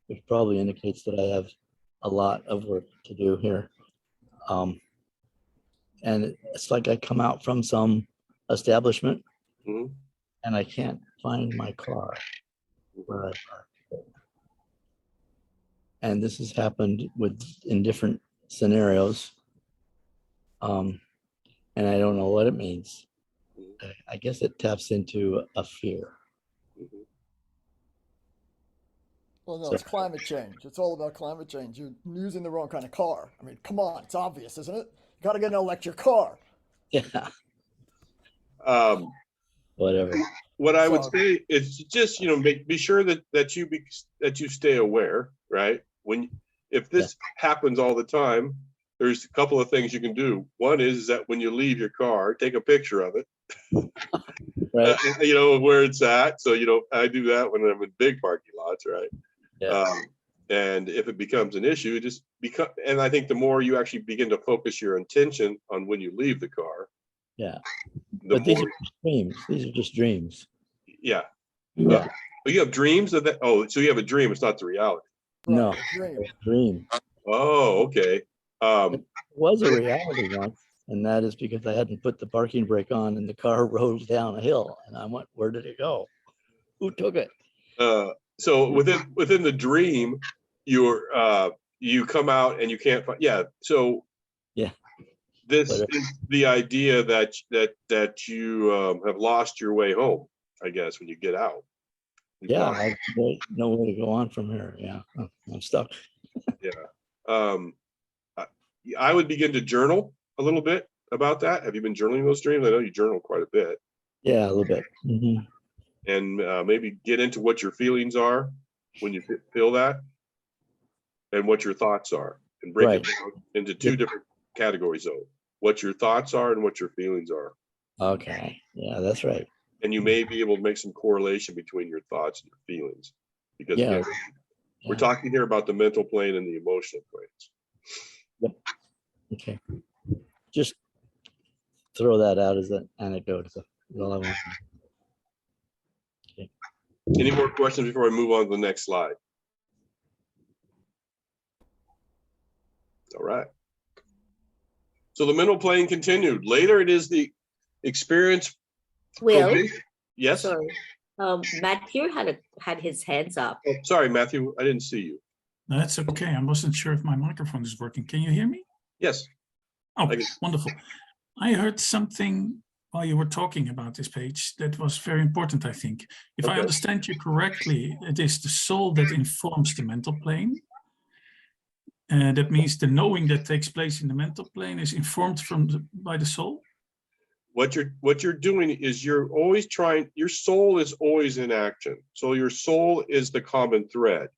which probably indicates that I have a lot of work to do here. And it's like I come out from some establishment Mhm. and I can't find my car where I parked it. And this has happened in different scenarios. And I don't know what it means. I guess it taps into a fear. Mhm. Well, no, So- it's climate change. It's all about climate change. You're using the wrong kind of car. I mean, come on, it's obvious, isn't it? You got to get an electric car. Yeah, Um, whatever. what I would So- say is just, be sure that you stay aware, right? If this happens all the time, there's a couple of things you can do. One is that when you leave your car, take a picture of it, Right. where it's at. So, I do that when I'm in big parking lots, right? Yeah. And if it becomes an issue, and I think the more you actually begin to focus your intention on when you leave the car, Yeah. the But these more, are just dreams. These are just dreams. yeah. Yeah. But you have dreams of that. Oh, so you have a dream. It's not the reality. Right, No, a dream. dream. Oh, okay. It was a reality once, and that is because I hadn't put the parking brake on and the car rolled down a hill. And I went, where did it go? Who took it? So within the dream, you come out and you can't find. Yeah. So Yeah. this Whatever. is the idea that you have lost your way home, I guess, when you get out. You've Yeah, lost- I don't know where to go on from here. Yeah, I'm stuck. um, I would begin to journal a little bit about that. Have you been journaling those dreams? I know you journal quite a bit, Yeah, a little bit. Mhm. and maybe get into what your feelings are when you feel that, and what your thoughts are, and break it Right. down into two different categories, though. What your thoughts are and what your feelings are. Okay. Yeah, that's right. And you may be able to make some correlation between your thoughts and your feelings, because Yeah. again, we're Yeah. talking here about the mental plane and the emotional planes. Okay. Just throw that out as an anecdote. That's all I want. Any more questions before I move on to the next slide? All right. So the mental plane continued. Later, it is the experience. Will, Yes. sorry. Matthew had his hands up. Oh, sorry, Matthew. I didn't see you. No, that's okay. I wasn't sure if my microphone is working. Can you hear me? Yes. Oh, I can- wonderful. I heard something while you were talking about this page that was very important, I think. If I Okay. understand you correctly, it is the soul that informs the mental plane. And that means the knowing that takes place in the mental plane is informed by the soul. What you're doing is you're always trying. Your soul is always in action. So your soul is the common thread.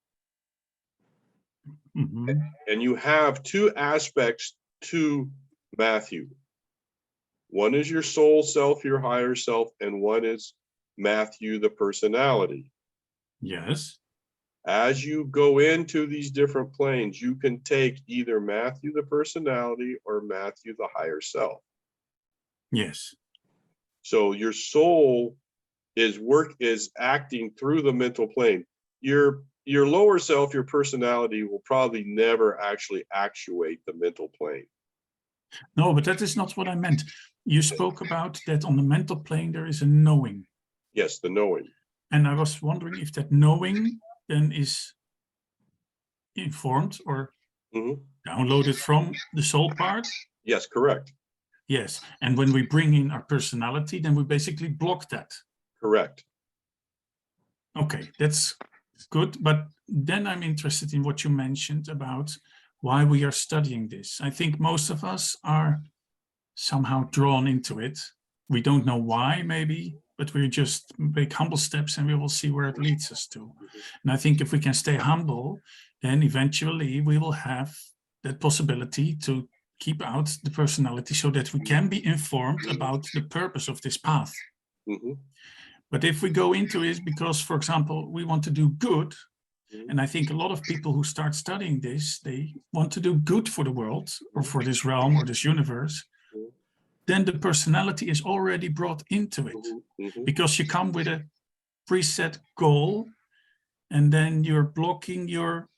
Mhm. And you have two aspects to Matthew. One is your soul self, your higher self, and one is Matthew, the personality. Yes. As you go into these different planes, you can take either Matthew, the personality, or Matthew, the higher self. Yes. So your soul is acting through the mental plane. Your lower self, your personality, will probably never actually actuate the mental plane. No, but that is not what I meant. You spoke about that on the mental plane, there is a knowing. Yes, the knowing. And I was wondering if that knowing then is informed or Mhm. downloaded from the soul part. Yes, correct. Yes. And when we bring in our personality, then we basically block that. Correct. Okay, that's good. But then I'm interested in what you mentioned about why we are studying this. I think most of us are somehow drawn into it. We don't know why, maybe. but we just make humble steps and we will see where it leads us to. And I think if we can stay humble, then eventually we will have that possibility to keep out the personality so that we can be informed about the purpose of this path. Mhm. But if we go into it because, for example, we want to do good, and I think a lot of people who start studying this, they want to do good for the world or for this realm or this universe, then the personality is already brought into it Mhm. because you come with a preset goal and then you're blocking your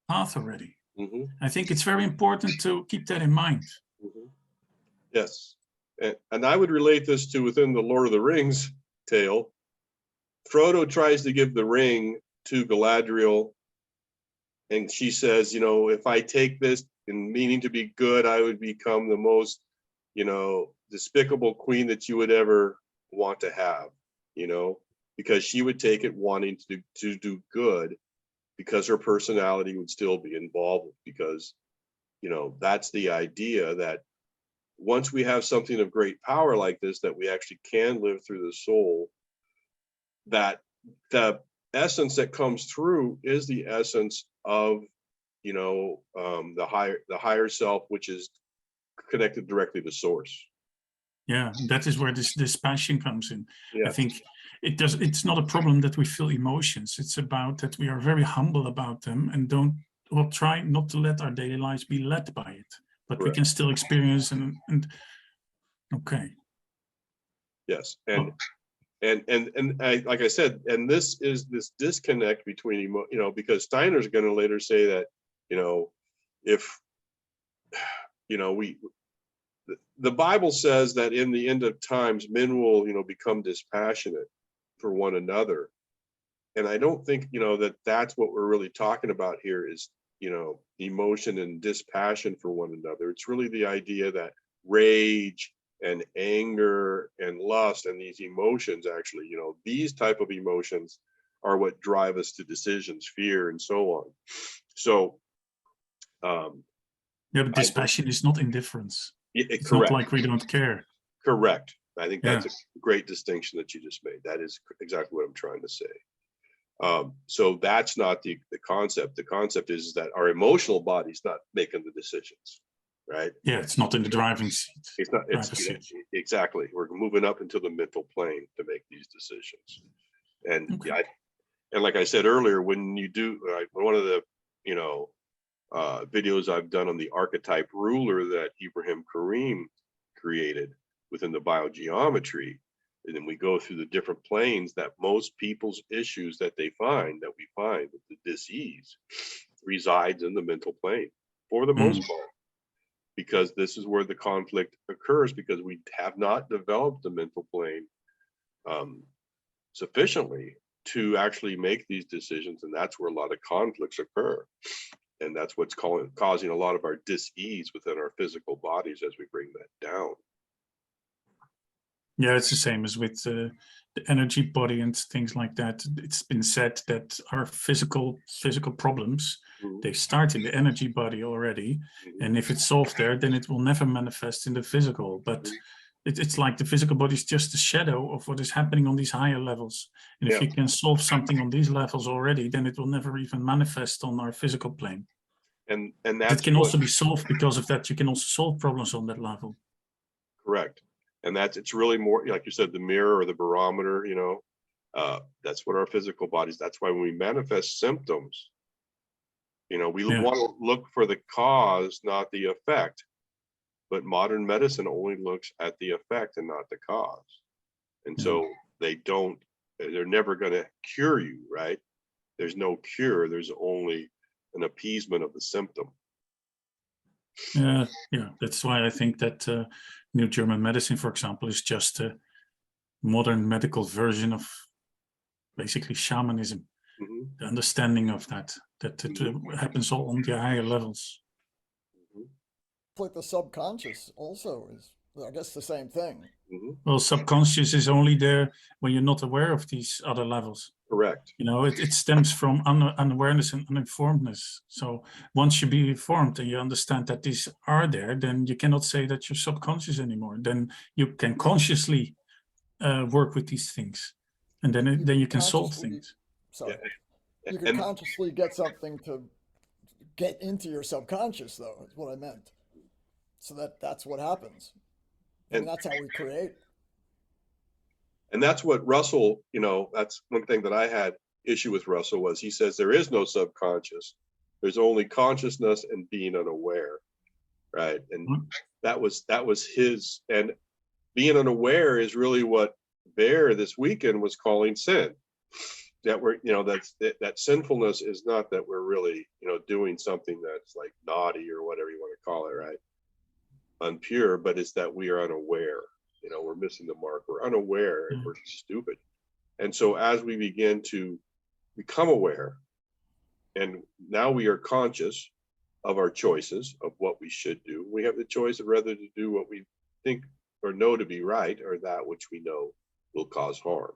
path already. Mhm. I think it's very important to keep that in mind. Mhm. Yes. And I would relate this to within the Lord of the Rings tale. Frodo tries to give the ring to Galadriel, and she says, you know, if I take this in meaning to be good, I would become the most, you know, despicable queen that you would ever want to have, you know, because she would take it wanting to do good, because her personality would still be involved, because, you know, that's the idea that once we have something of great power like this, that we actually can live through the soul, that the essence that comes through is the essence of, you know, the higher self, which is connected directly to source. Yeah, that is where this passion comes in. Yeah. I think it's not a problem that we feel emotions. It's about that we are very humble about them and try not to let our daily lives be led by it, but we Correct. can still experience and okay. Yes. And I, like I said, and this is this disconnect between, you know, because Steiner's going to later say that, you know, if, you know, the Bible says that in the end of times, men will, you know, become dispassionate for one another. And I don't think, you know, that that's what we're really talking about here is, you know, emotion and dispassion for one another. It's really the idea that rage and anger and lust and these emotions, actually, you know, these type of emotions are what drive us to decisions, fear, and so on. So, Yeah, but dispassion is not indifference. It's correct. not like we don't care. Correct. I think that's Yeah. a great distinction that you just made. That is exactly what I'm trying to say. So that's not the concept. The concept is that our emotional body's not making the decisions, right? Yeah, it's not in the driving seat. It's not. It's Driver's seat. exactly. We're moving up into the mental plane to make these decisions, and Okay. yeah, and like I said earlier, when you do one of the, you know, videos I've done on the archetype ruler that Ibrahim Karim created within the biogeometry, and then we go through the different planes that most people's issues that we find with the dis-ease resides in the mental plane for the most part, because this is where the conflict occurs, because we have not developed the mental plane sufficiently to actually make these decisions, and that's where a lot of conflicts occur. And that's what's causing a lot of our dis-ease within our physical bodies as we bring that down. Yeah, it's the same as with the energy body and things like that. It's been said that our physical problems, they start in the energy body already. And if it's solved there, then it will never manifest in the physical. But it's like the physical body is just a shadow of what is happening on these higher levels. And if you can solve something on these levels already, then it will never even manifest on our physical plane. And that's it can also be solved because of that. You can also solve problems on that level. Correct. And it's really more, like you said, the mirror or the barometer, you know, that's what our physical bodies, that's why when we manifest symptoms, you know, we want to look for the cause, not the effect. But modern medicine only looks at the effect and not the cause. And so they're never going to cure you, right? There's no cure. There's only an appeasement of the symptom. Yeah, that's why I think that New German medicine, for example, is just a modern medical version of basically shamanism. The understanding of that it happens all on the higher levels. Like the subconscious also is, I guess, the same thing. Well, subconscious is only there when you're not aware of these other levels. Correct. You know, it stems from unawareness and uninformedness. So once you be informed and you understand that these are there, then you cannot say that you're subconscious anymore. Then you can consciously work with these things, and then you can solve consciously- things. Sorry. Yeah. You can And consciously get something to get into your subconscious, though, is what I meant. So that's what happens. I mean, And- that's how we create. And that's what Russell, that's one thing that I had issue with Russell was he says there is no subconscious. There's only consciousness and being unaware, right? And that was his, and being unaware is really what Bear this weekend was calling sin. That we're, that sinfulness is not that we're really, doing something that's like naughty or whatever you want to call it, right? Unpure, but it's that we are unaware. We're missing the mark. We're unaware and we're stupid. And so as we begin to become aware, and now we are conscious of our choices of what we should do, we have the choice of whether to do what we think or know to be right or that which we know will cause harm.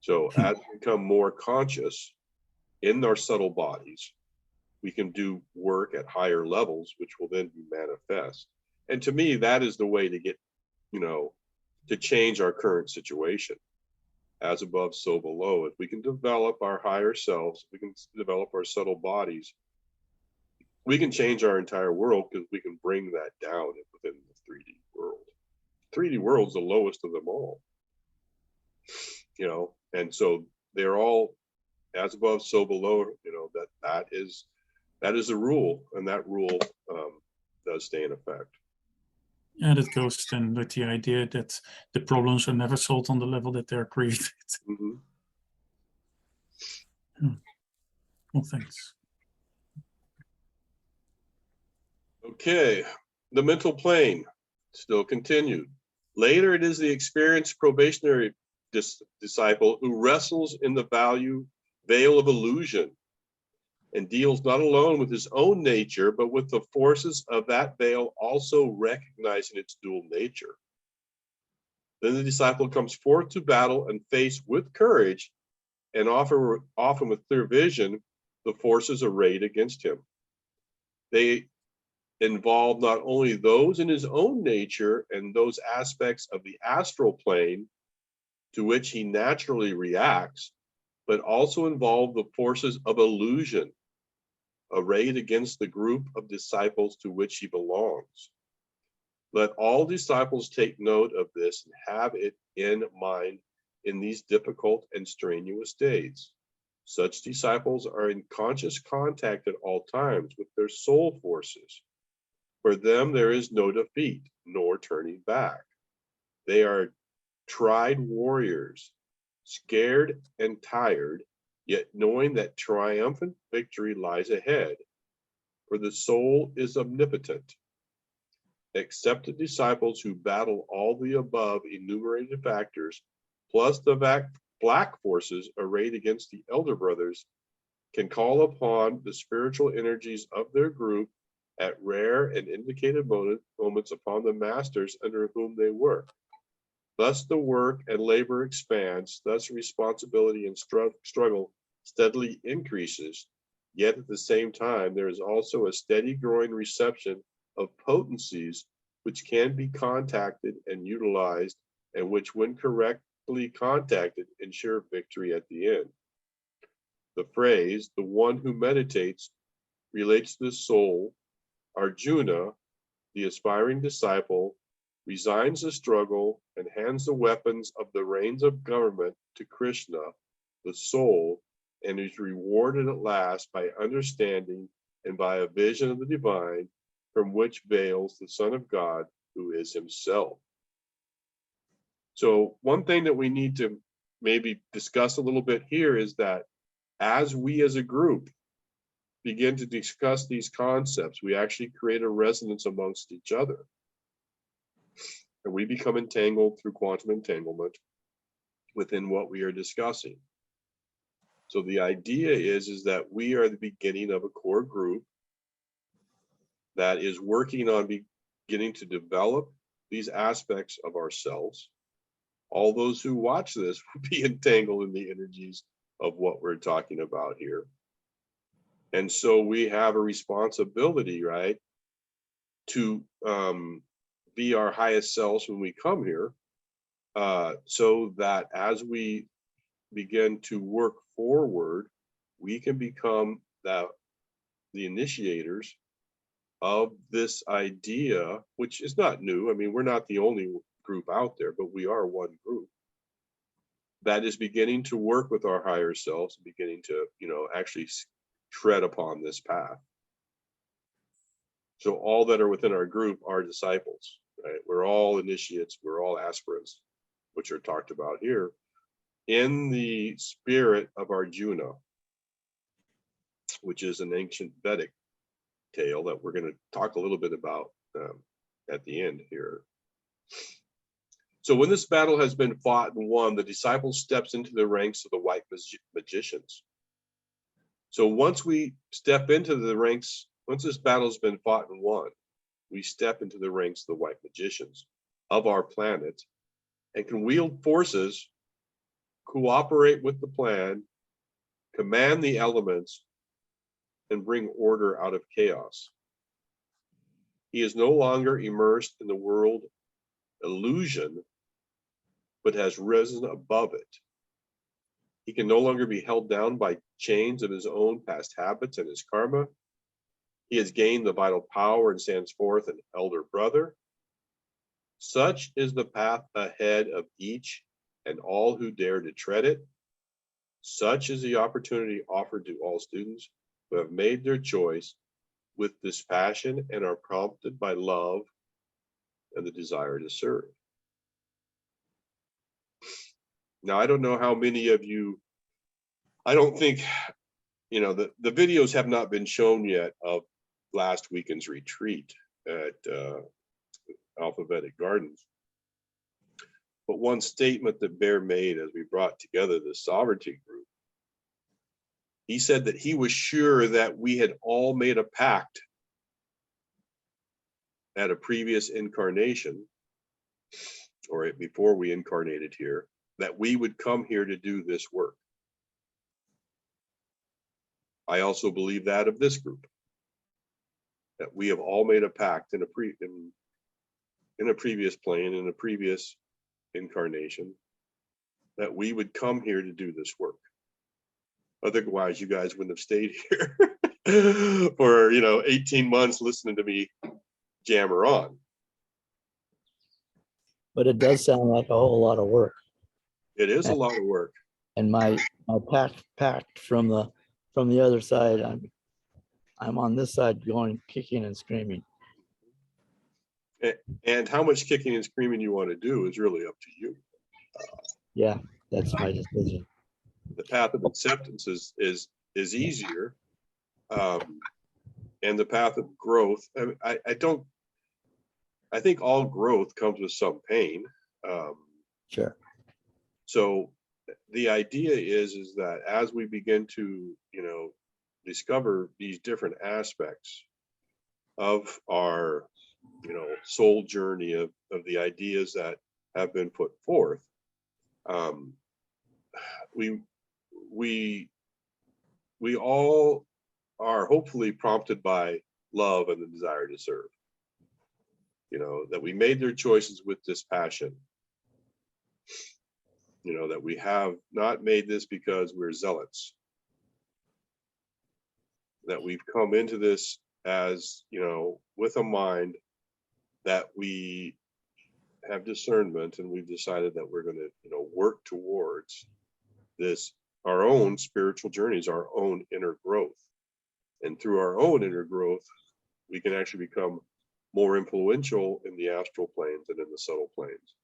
So as we become more conscious in our subtle bodies, we can do work at higher levels, which will then be manifest. And to me, that is the way to get, to change our current situation. As above, so below. If we can develop our higher selves, we can develop our subtle bodies, we can change our entire world because we can bring that down within the 3D world. 3D world's the lowest of them all. And so they're all as above, so below, that is the rule, and that rule does stay in effect. Yeah, that goes then with the idea that the problems are never solved on the level that they're created. Mm-hmm. Well, thanks. Okay, the mental plane still continued. Later, it is the experienced probationary disciple who wrestles in the veil of illusion and deals not alone with his own nature, but with the forces of that veil, also recognizing its dual nature. Then the disciple comes forth to battle and face with courage and often with clear vision the forces arrayed against him. They involve not only those in his own nature and those aspects of the astral plane to which he naturally reacts, but also involve the forces of illusion arrayed against the group of disciples to which he belongs. Let all disciples take note of this and have it in mind in these difficult and strenuous days. Such disciples are in conscious contact at all times with their soul forces. For them, there is no defeat, nor turning back. They are tried warriors, scared and tired, yet knowing that triumphant victory lies ahead. For the soul is omnipotent. Except the disciples who battle all the above enumerated factors, plus the black forces arrayed against the elder brothers, can call upon the spiritual energies of their group at rare and indicated moments upon the masters under whom they work. Thus the work and labor expands, thus responsibility and struggle steadily increases, yet at the same time there is also a steady growing reception of potencies which can be contacted and utilized, and which when correctly contacted ensure victory at the end. The phrase, the one who meditates, relates to the soul. Arjuna, the aspiring disciple, resigns the struggle and hands the weapons of the reins of government to Krishna, the soul, and is rewarded at last by understanding and by a vision of the divine, from which veils the Son of God, who is himself. So one thing that we need to maybe discuss a little bit here is that as we as a group begin to discuss these concepts, we actually create a resonance amongst each other. And we become entangled through quantum entanglement within what we are discussing. So the idea is that we are the beginning of a core group that is working on beginning to develop these aspects of ourselves. All those who watch this will be entangled in the energies of what we're talking about here. And so we have a responsibility, right, to be our highest selves when we come here, so that as we begin to work forward, we can become the initiators of this idea, which is not new. I mean, we're not the only group out there, but we are one group that is beginning to work with our higher selves, beginning to, actually tread upon this path. So all that are within our group are disciples, right? We're all initiates, we're all aspirants, which are talked about here in the spirit of Arjuna, which is an ancient Vedic tale that we're going to talk a little bit about at the end here. So when this battle has been fought and won, the disciple steps into the ranks of the white magicians. So once we step into the ranks, once this battle has been fought and won, we step into the ranks of the white magicians of our planet and can wield forces, cooperate with the plan, command the elements, and bring order out of chaos. He is no longer immersed in the world illusion, but has risen above it. He can no longer be held down by chains of his own past habits and his karma. He has gained the vital power and stands forth an elder brother. Such is the path ahead of each and all who dare to tread it. Such is the opportunity offered to all students who have made their choice with dispassion and are prompted by love and the desire to serve. Now, I don't know how many of you, I don't think, the videos have not been shown yet of last weekend's retreat at Alphabetic Gardens. But one statement that Bear made as we brought together the sovereignty group, he said that he was sure that we had all made a pact at a previous incarnation, or before we incarnated here, that we would come here to do this work. I also believe that of this group, that we have all made a pact in a previous plane, in a previous incarnation, that we would come here to do this work. Otherwise, you guys wouldn't have stayed here for 18 months listening to me jammer on. But it does sound like a whole lot of work. It is a lot of work. And my pact from the other side, I'm on this side going kicking and screaming. And how much kicking and screaming you want to do is really up to you. Yeah, that's my decision. The path of acceptance is easier, and the path of growth. I think all growth comes with some pain. Sure. So the idea is that as we begin to discover these different aspects of our soul journey of the ideas that have been put forth, we all are hopefully prompted by love and the desire to serve. That we made their choices with dispassion. That we have not made this because we're zealots. That we've come into this as, with a mind that we have discernment, and we've decided that we're going to, work towards this, our own spiritual journeys, our own inner growth. And through our own inner growth, we can actually become more influential in the astral planes and in the subtle planes,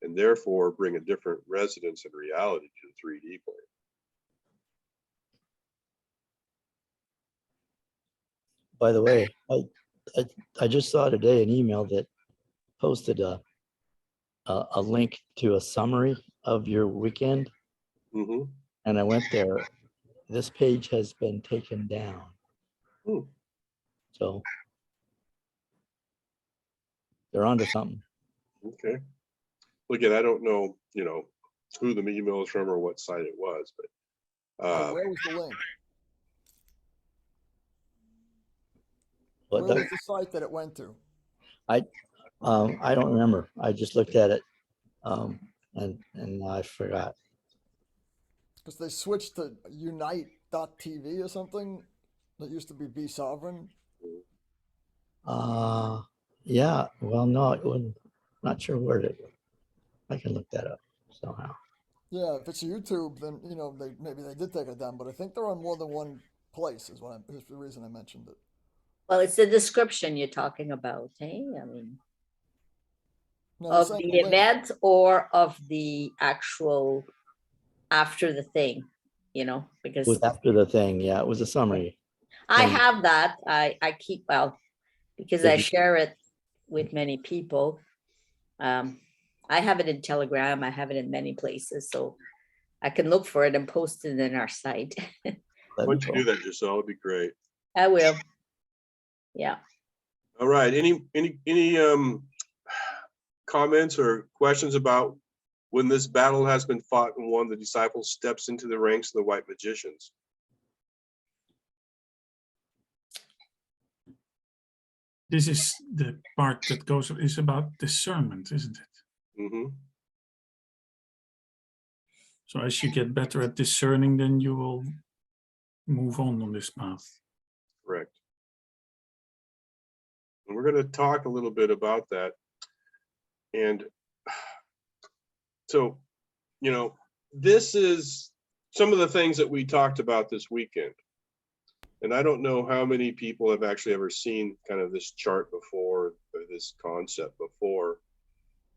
and therefore bring a different resonance and reality to the 3D plane. By the way, I just saw today an email that posted a link to a summary of your weekend, Mm-hmm. and I went there. This page has been taken down. So they're onto something. Okay. Well, again, I don't know, who the email is from or what site it was, but Where was the link? But Where was the site that it went to? I don't remember. I just looked at it. and now I forgot. Because they switched to Unite.tv or something that used to be Sovereign. Yeah, well, no, it wouldn't, not sure where to, I can look that up somehow. Yeah, if it's YouTube, then maybe they did take it down, but I think they're on more than one place. Is the reason I mentioned it. Well, it's the description you're talking about, hey? I mean, No, I'm of saying the link. event or of the actual after the thing, because It was after the thing, yeah, it was a summary. I thing. have that. I keep, well, because I share it with many people. I have it in Telegram. I have it in many places, so I can look for it and post it in our site. That'd Why be don't you cool. do that, Giselle? It'd be great. I will. Yeah. All right. Any comments or questions about when this battle has been fought and won, the disciple steps into the ranks of the white magicians? This is the part that is about discernment, isn't it? Mm-hmm. So as you get better at discerning, then you will move on this path. Correct. And we're going to talk a little bit about that. And so, this is some of the things that we talked about this weekend. And I don't know how many people have actually ever seen kind of this chart before, or this concept before,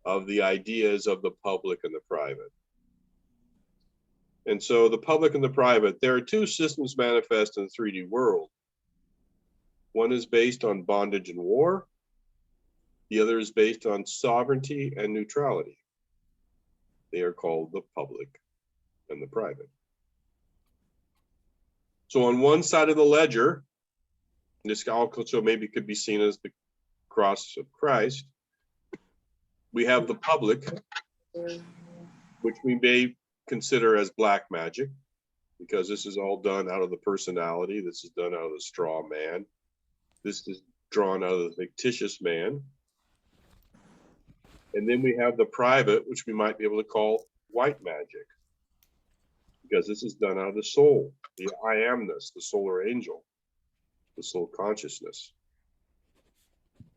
of the ideas of the public and the private. And so the public and the private, there are two systems manifest in the 3D world. One is based on bondage and war. The other is based on sovereignty and neutrality. They are called the public and the private. So on one side of the ledger, this also maybe could be seen as the cross of Christ, we have the public, which we may consider as black magic, because this is all done out of the personality. This is done out of the straw man. This is drawn out of the fictitious man. And then we have the private, which we might be able to call white magic, because this is done out of the soul, the I amness, the solar angel, the soul consciousness.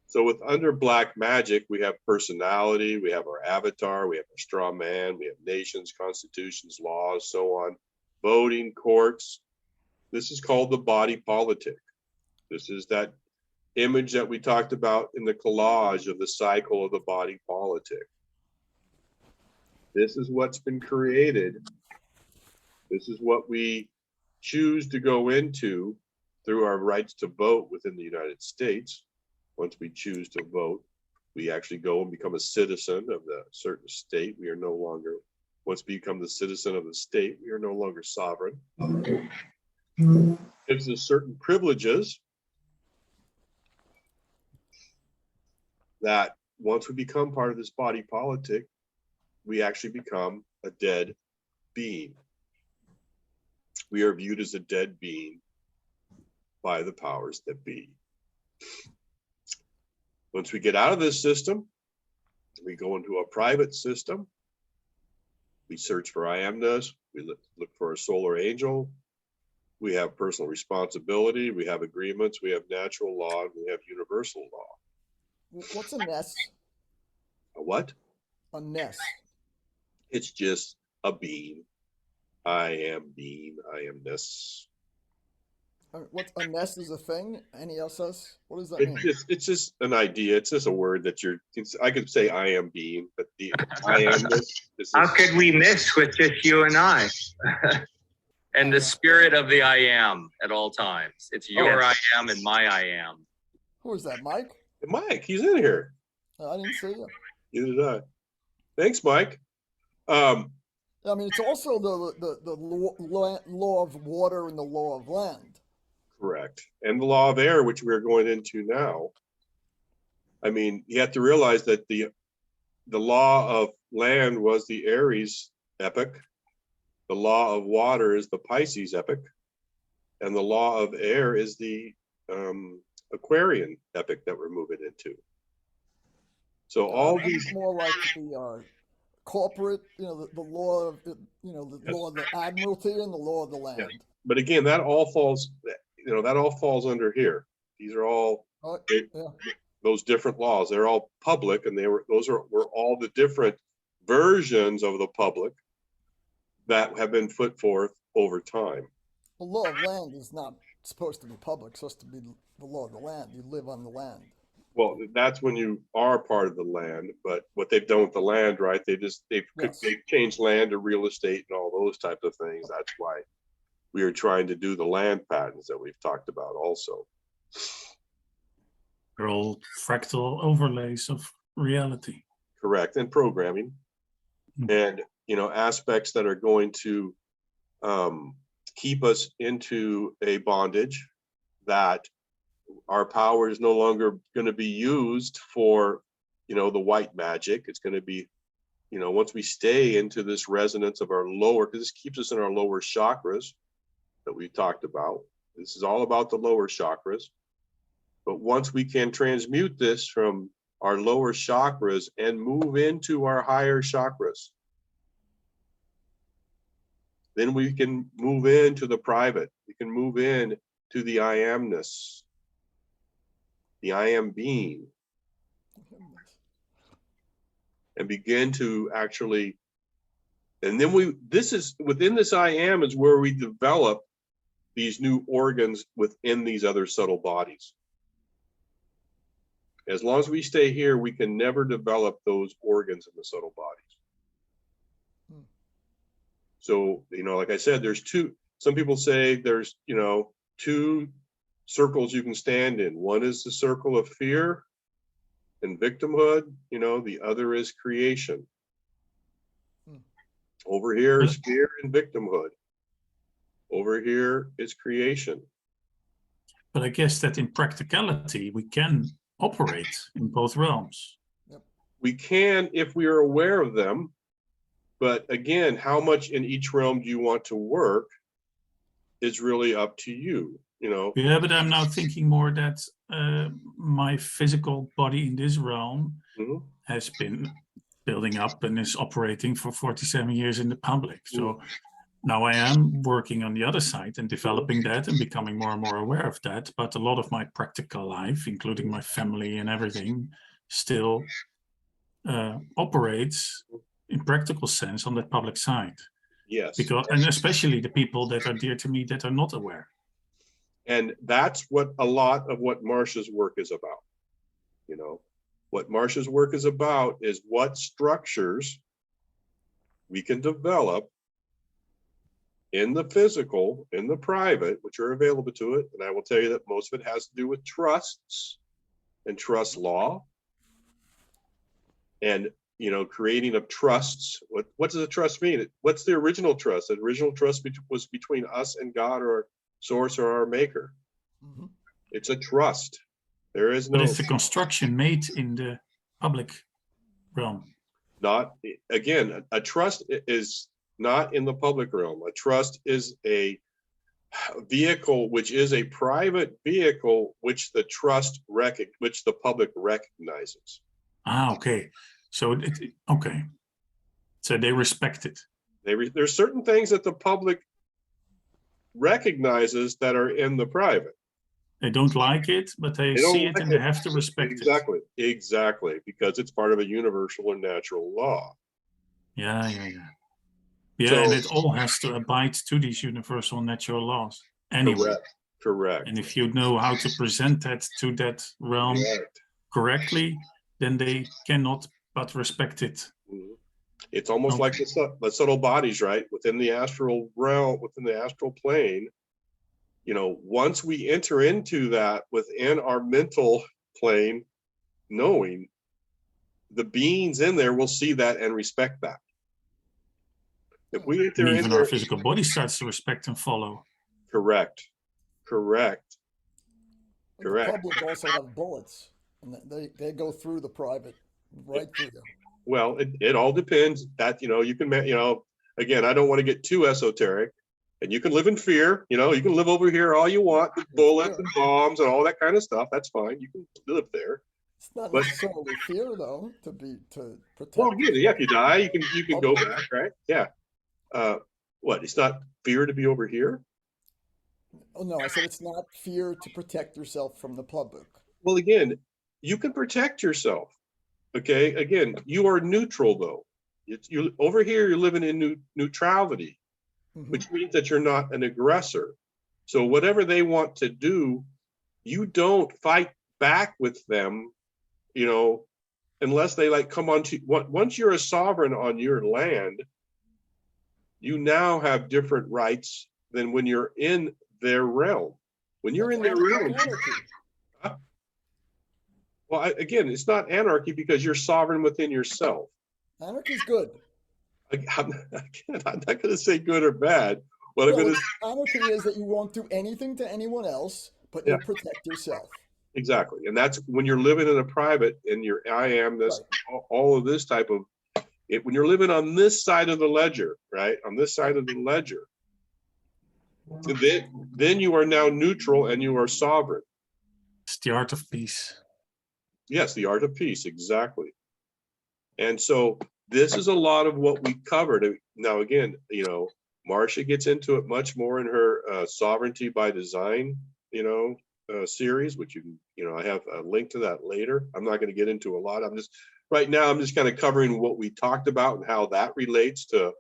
So with under black magic, we have personality, we have our avatar, we have our straw man, we have nations, constitutions, laws, so on, voting, courts. This is called the body politic. This is that image that we talked about in the collage of the cycle of the body politic. This is what's been created. This is what we choose to go into through our rights to vote within the United States. Once we choose to vote, we actually go and become a citizen of the certain state. We are no longer, once we become the citizen of the state, we are no longer sovereign. Gives us certain privileges that once we become part of this body politic, we actually become a dead being. We are viewed as a dead being by the powers that be. Once we get out of this system, we go into a private system. We search for I amness. We look for a solar angel. We have personal responsibility. We have agreements. We have natural law. And we have universal law. What's a Ness? A what? A Ness. It's just a being. I am being. I am Ness. What a Ness is a thing? N-E-S-S? What does that mean? It's just an idea. It's just a word that I could say I am being, but the I am this. How could we miss with just you and I? And the spirit of the I am at all times. It's your I am and my I am. Who is that, Mike? Mike, he's in here. I didn't see him. Neither did I. Thanks, Mike. I mean, it's also the law of water and the law of land. Correct. And the law of air, which we're going into now. I mean, you have to realize that the law of land was the Aries epoch. The law of water is the Pisces epoch. And the law of air is the Aquarian epoch that we're moving into. So all these more like the corporate, the law of, the law of the admiralty and the law of the land. Yeah. But again, that all falls under here. These are all those different laws. They're all public, and were all the different versions of the public that have been put forth over time. The law of land is not supposed to be public. It's supposed to be the law of the land. You live on the land. Well, that's when you are part of the land, but what they've done with the land, right? They've changed land to real estate and all those types of things. That's why we are trying to do the land patents that we've talked about also. They're all fractal overlays of reality. Correct. And programming. And, aspects that are going to keep us into a bondage, that our power is no longer going to be used for, the white magic. It's going to be, once we stay into this resonance of our lower, because this keeps us in our lower chakras that we talked about. This is all about the lower chakras. But once we can transmute this from our lower chakras and move into our higher chakras, then we can move into the private. We can move in to the I amness, the I am being, and begin to actually, and then within this I am is where we develop these new organs within these other subtle bodies. As long as we stay here, we can never develop those organs in the subtle bodies. So, like I said, there's some people say there's, two circles you can stand in. One is the circle of fear and victimhood, the other is creation. Over here is fear and victimhood. Over here is creation. But I guess that in practicality, we can operate in both realms. We can if we are aware of them. But again, how much in each realm do you want to work is really up to you, Yeah, but I'm now thinking more that my physical body in this realm has been building up and is operating for 47 years in the public. So now I am working on the other side and developing that and becoming more and more aware of that. But a lot of my practical life, including my family and everything, still operates in practical sense on that public side. Yes. And especially the people that are dear to me that are not aware. And that's what a lot of what Marsha's work is about. What Marsha's work is about is what structures we can develop in the physical, in the private, which are available to it. And I will tell you that most of it has to do with trusts and trust law. And creating of trusts. What does a trust mean? What's the original trust? The original trust was between us and God, or our source, or our maker. It's a trust. There is no. But it's a construction made in the public realm. Not again. A trust is not in the public realm. A trust is a vehicle, which is a private vehicle, which the public recognizes. Okay. So okay, so they respect it. There's certain things that the public recognizes that are in the private. They don't like it, but they see it and they have to respect it. Exactly, because it's part of a universal and natural law. Yeah, and it all has to abide to these universal natural laws anyway. Correct. And if you know how to present that to that realm correctly, then they cannot but respect it. It's almost like the subtle bodies, right? Within the astral realm, within the astral plane, once we enter into that within our mental plane, knowing, the beings in there will see that and respect that. If we enter in even our physical body starts to respect and follow. Correct. The public also have bullets, and they go through the private, right through you. Well, it all depends. That you can again, I don't want to get too esoteric, and you can live in fear. You can live over here all you want with bullets and bombs and all that kind of stuff. That's fine. You can live there. It's not But necessarily fear, though, to protect. well, again, yeah, if you die, you can go Okay. back, right? Yeah. What? It's not fear to be over here. Oh no, I said it's not fear to protect yourself from the public. Well, again, you can protect yourself. Okay. Again, you are neutral though. You over here, you're living in neutrality, Mhm. which means that you're not an aggressor. So whatever they want to do, you don't fight back with them, you know, unless they like come on to once you're a sovereign on your land, you now have different rights than when you're in their realm. When you're in their realm, Anarchy. well, again, it's not anarchy because you're sovereign within yourself. Anarchy's good. I'm not going to say good or bad. What I'm Well, going to anarchy is that you won't do anything to anyone else, but Yeah. you'll protect yourself. exactly, and that's when you're living in a private and you're I am this all of this type of it. When you're living on this side of the ledger, right on this side of the ledger, then you are now neutral and you are sovereign. It's the art of peace. Yes, the art of peace, exactly. And so this is a lot of what we covered. Now, again, you know, Marcia gets into it much more in her sovereignty by design, you know, series, which you know, I have a link to that later. I'm not going to get into a lot. Right now, I'm just kind of covering what we talked about and how that relates to,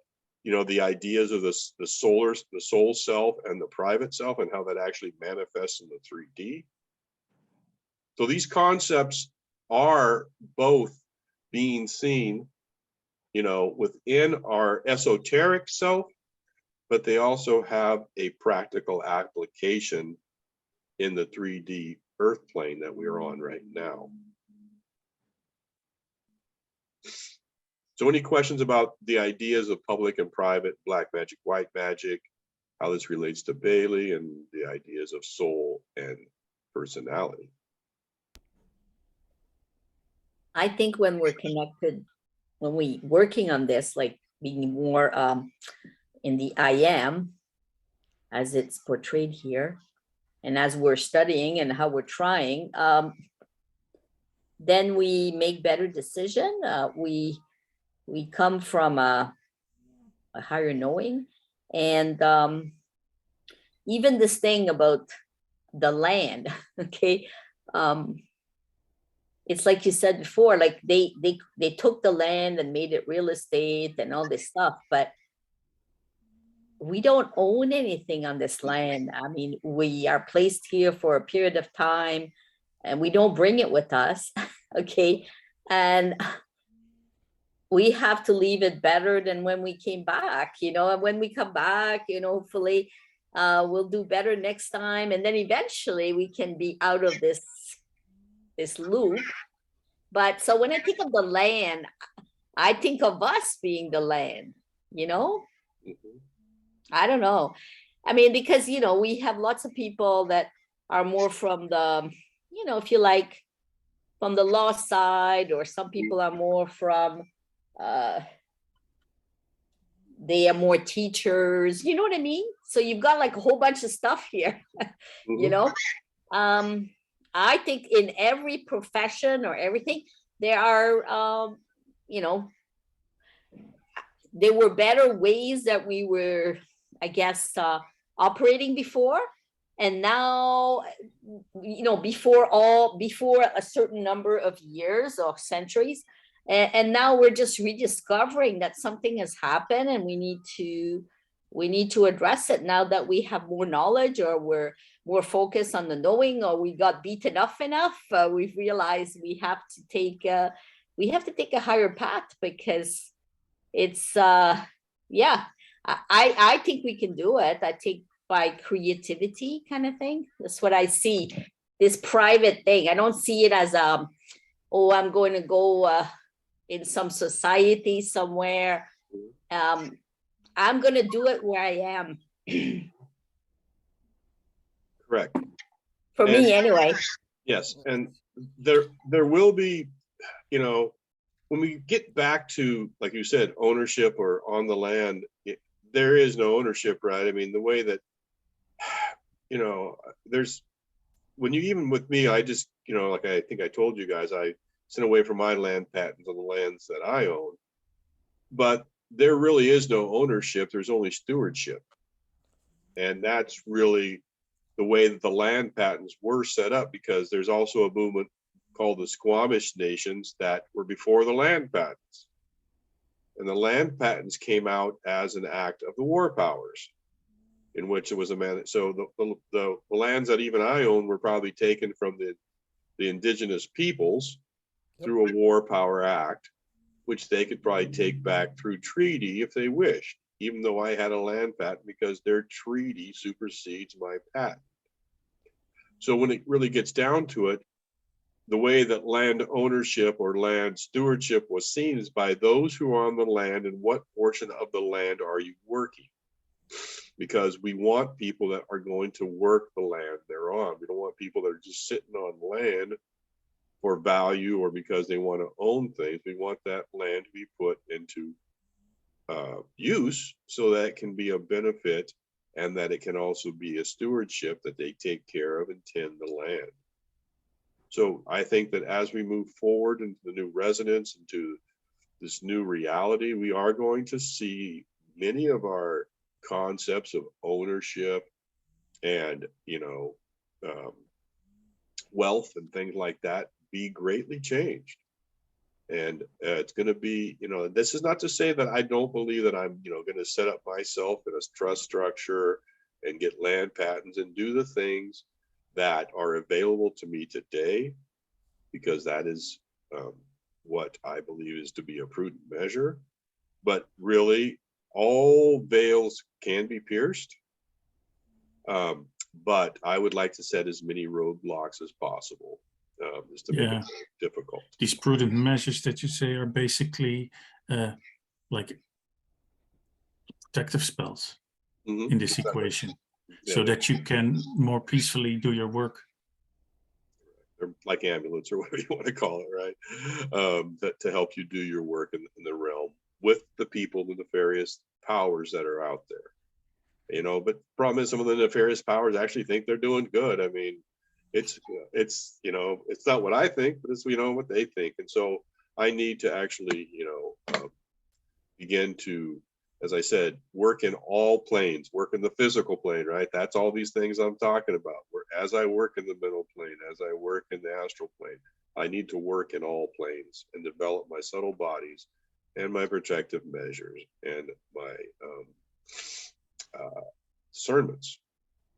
you know, the ideas of the soul self and the private self and how that actually manifests in the 3D. So these concepts are both being seen, you know, within our esoteric self, but they also have a practical application in the 3D earth plane that we're on right now. So any questions about the ideas of public and private, black magic, white magic, how this relates to Bailey and the ideas of soul and personality? I think when we're connected, when we working on this, like being more in the I am, as it's portrayed here, and as we're studying and how we're trying, then we make better decision. We come from a higher knowing, and even this thing about the land, okay. It's like you said before, like they took the land and made it real estate and all this stuff, but we don't own anything on this land. I mean, we are placed here for a period of time and we don't bring it with us. Okay. And we have to leave it better than when we came back, you know, and when we come back, you know, hopefully we'll do better next time. And then eventually we can be out of this loop. But so when I think of the land, I think of us being the land, you know. I don't know. I mean, because, you know, we have lots of people that are more from the, you know, if you like, from the law side, or some people are more from, they are more teachers, you know what I mean? So you've got like a whole bunch of stuff here, you know. I think in every profession or everything, there are, you know, there were better ways that we were, I guess, operating before. And now, you know, before a certain number of years or centuries, and now we're just rediscovering that something has happened and we need to address it now that we have more knowledge, or we're more focused on the knowing, or we got beaten up enough. We've realized we have to take a higher path, because it's yeah, I think we can do it. I think by creativity kind of thing. That's what I see. This private thing, I don't see it as oh, I'm going to go in some society somewhere. I'm going to do it where I am. Correct. For me anyway. Yes, and there will be, you know, when we get back to, like you said, ownership or on the land, there is no ownership, right? I mean, the way that, you know, there's when you, even with me, I just, like I think I told you guys, I sent away from my land patents on the lands that I own. But there really is no ownership, there's only stewardship. And that's really the way that the land patents were set up, because there's also a movement called the Squamish nations that were before the land patents. And the land patents came out as an act of the war powers, in which it was a man. So the lands that even I own were probably taken from the indigenous peoples through a war power act, which they could probably take back through treaty if they wished, even though I had a land patent, because their treaty supersedes my patent. So when it really gets down to it, the way that land ownership or land stewardship was seen is by those who are on the land, and what portion of the land are you working? Because we want people that are going to work the land they're on. We don't want people that are just sitting on land for value or because they want to own things. We want that land to be put into use so that it can be a benefit, and that it can also be a stewardship, that they take care of and tend the land. So I think that as we move forward into the new resonance, into this new reality, we are going to see many of our concepts of ownership and, wealth and things like that be greatly changed. And it's going to be, this is not to say that I don't believe that I'm, going to set up myself in a trust structure and get land patents and do the things that are available to me today, because that is what I believe is to be a prudent measure. But really, all veils can be pierced. But I would like to set as many roadblocks as possible, just to make it difficult. These prudent measures that you say are basically like protective spells in this equation, so that you can more peacefully do your work. They're like amulets, or whatever you want to call it, right? That to help you do your work in the realm with the people, the nefarious powers that are out there. But the problem is some of the nefarious powers actually think they're doing good. I mean, it's not what I think, but it's what they think. And so I need to actually begin to, as I said, work in all planes, work in the physical plane, right? That's all these things I'm talking about. As I work in the mental plane, as I work in the astral plane, I need to work in all planes and develop my subtle bodies and my protective measures and my discernments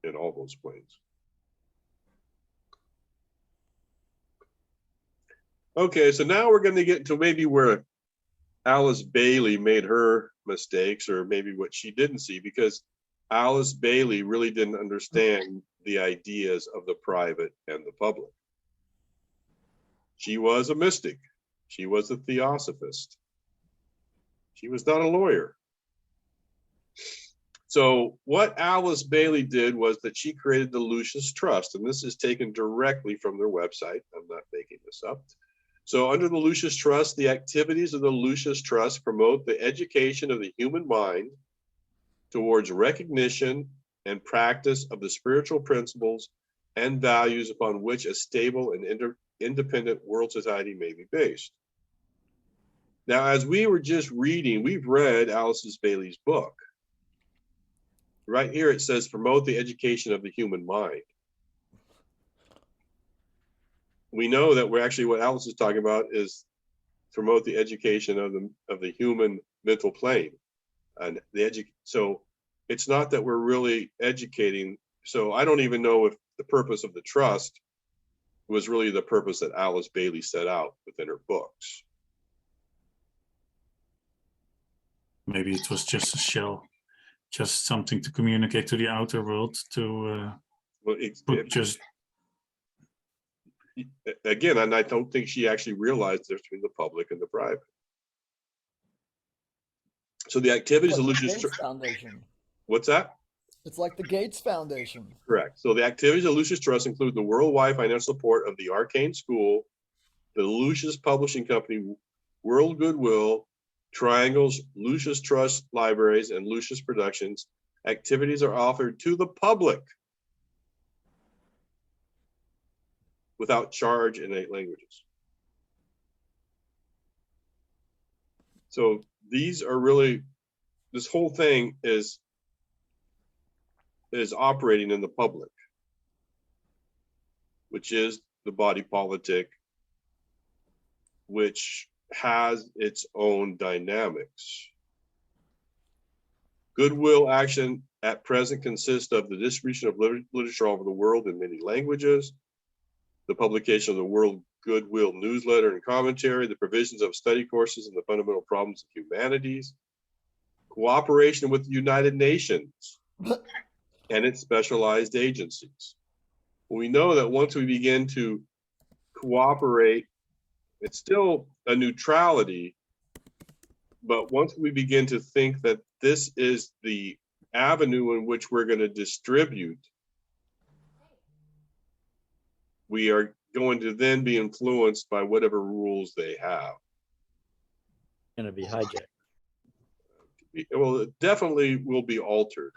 in all those planes. Okay, so now we're going to get into maybe where Alice Bailey made her mistakes, or maybe what she didn't see, because Alice Bailey really didn't understand the ideas of the private and the public. She was a mystic. She was a theosophist. She was not a lawyer. So what Alice Bailey did was that she created the Lucis Trust, and this is taken directly from their website. I'm not making this up. So under the Lucis Trust, the activities of the Lucis Trust promote the education of the human mind towards recognition and practice of the spiritual principles and values upon which a stable and independent world society may be based. Now, as we were just reading, we've read Alice Bailey's book. Right here it says, promote the education of the human mind. We know that we're actually, what Alice is talking about is promote the education of the human mental plane. And so it's not that we're really educating. So I don't even know if the purpose of the trust was really the purpose that Alice Bailey set out within her books. Maybe it was just a shell, just something to communicate to the outer world, to again, and I don't think she actually realized there's between the public and the private. So the activities of Lucis Trust Foundation. What's that? It's like the Gates Foundation. Correct. So the activities of Lucis Trust include the worldwide financial support of the Arcane School, the Lucis Publishing Company, World Goodwill, Triangles, Lucis Trust Libraries, and Lucis Productions. Activities are offered to the public. without charge in 8 languages. So these are really, this whole thing is operating in the public, which is the body politic, which has its own dynamics. Goodwill action at present consists of the distribution of literature all over the world in many languages, the publication of the World Goodwill newsletter and commentary, the provisions of study courses in the fundamental problems of humanities, cooperation with the United Nations and its specialized agencies. We know that once we begin to cooperate, it's still a neutrality, but once we begin to think that this is the avenue in which we're going to distribute, we are going to then be influenced by whatever rules they have. Going to be hijacked. Well, it definitely will be altered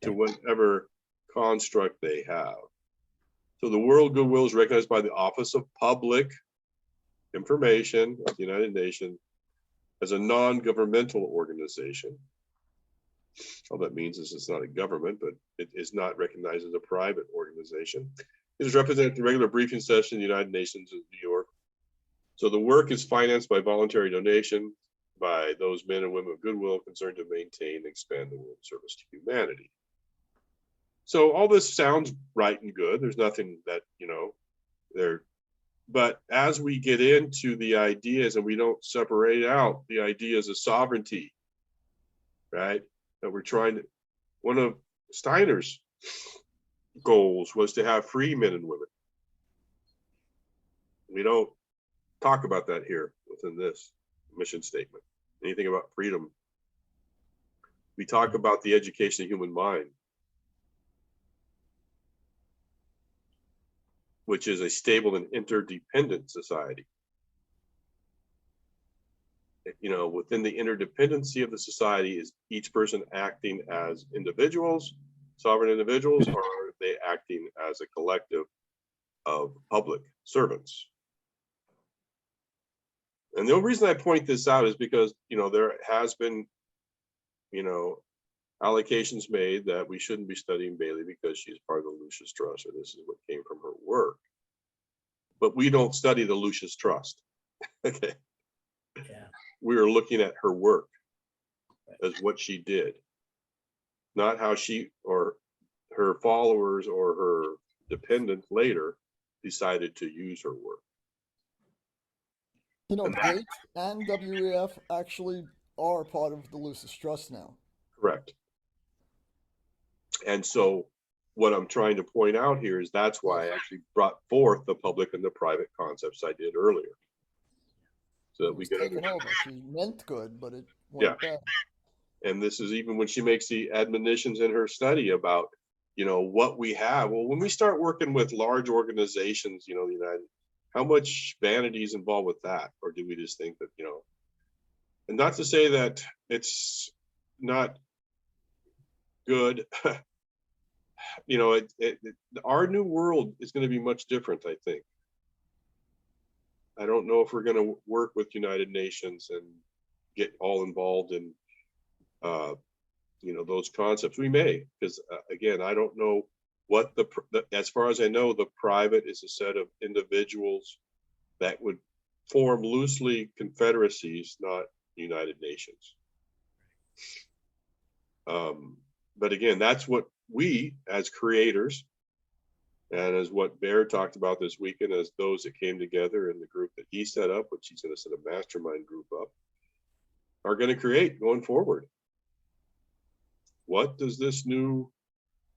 to whatever construct they have. So the World Goodwill is recognized by the Office of Public Information of the United Nations as a non-governmental organization. All that means is it's not a government, but it is not recognized as a private organization. It is represented at the regular briefing session in the United Nations in New York. So the work is financed by voluntary donation by those men and women of goodwill concerned to maintain and expand the world service to humanity. So all this sounds right and good. There's nothing that, there, but as we get into the ideas and we don't separate out the ideas of sovereignty, right? That we're trying to, one of Steiner's goals was to have free men and women. We don't talk about that here within this mission statement. Anything about freedom. We talk about the education of the human mind, which is a stable and interdependent society. Within the interdependency of the society is each person acting as individuals, sovereign individuals, or are they acting as a collective of public servants? And the only reason I point this out is because, there has been, allocations made that we shouldn't be studying Bailey because she's part of the Lucis Trust, or this is what came from her work. But we don't study the Lucis Trust. Okay. Yeah. We are looking at her work as what she did, not how she or her followers or her dependents later decided to use her work. Gates and WEF actually are part of the Lucis Trust now. Correct. And so what I'm trying to point out here is that's why I actually brought forth the public and the private concepts I did earlier. So that we get taken over. She meant good, but it went bad. And this is even when she makes the admonitions in her study about, what we have. Well, when we start working with large organizations, the United, how much vanity is involved with that? Or do we just think that, and not to say that it's not good. Our new world is going to be much different, I think. I don't know if we're going to work with United Nations and get all involved in, those concepts. We may, because again, I don't know what as far as I know, the private is a set of individuals that would form loosely confederacies, not United Nations. But again, that's what we as creators, and as what Bear talked about this weekend, as those that came together in the group that he set up, which he's going to set a mastermind group up, are going to create going forward. What does this new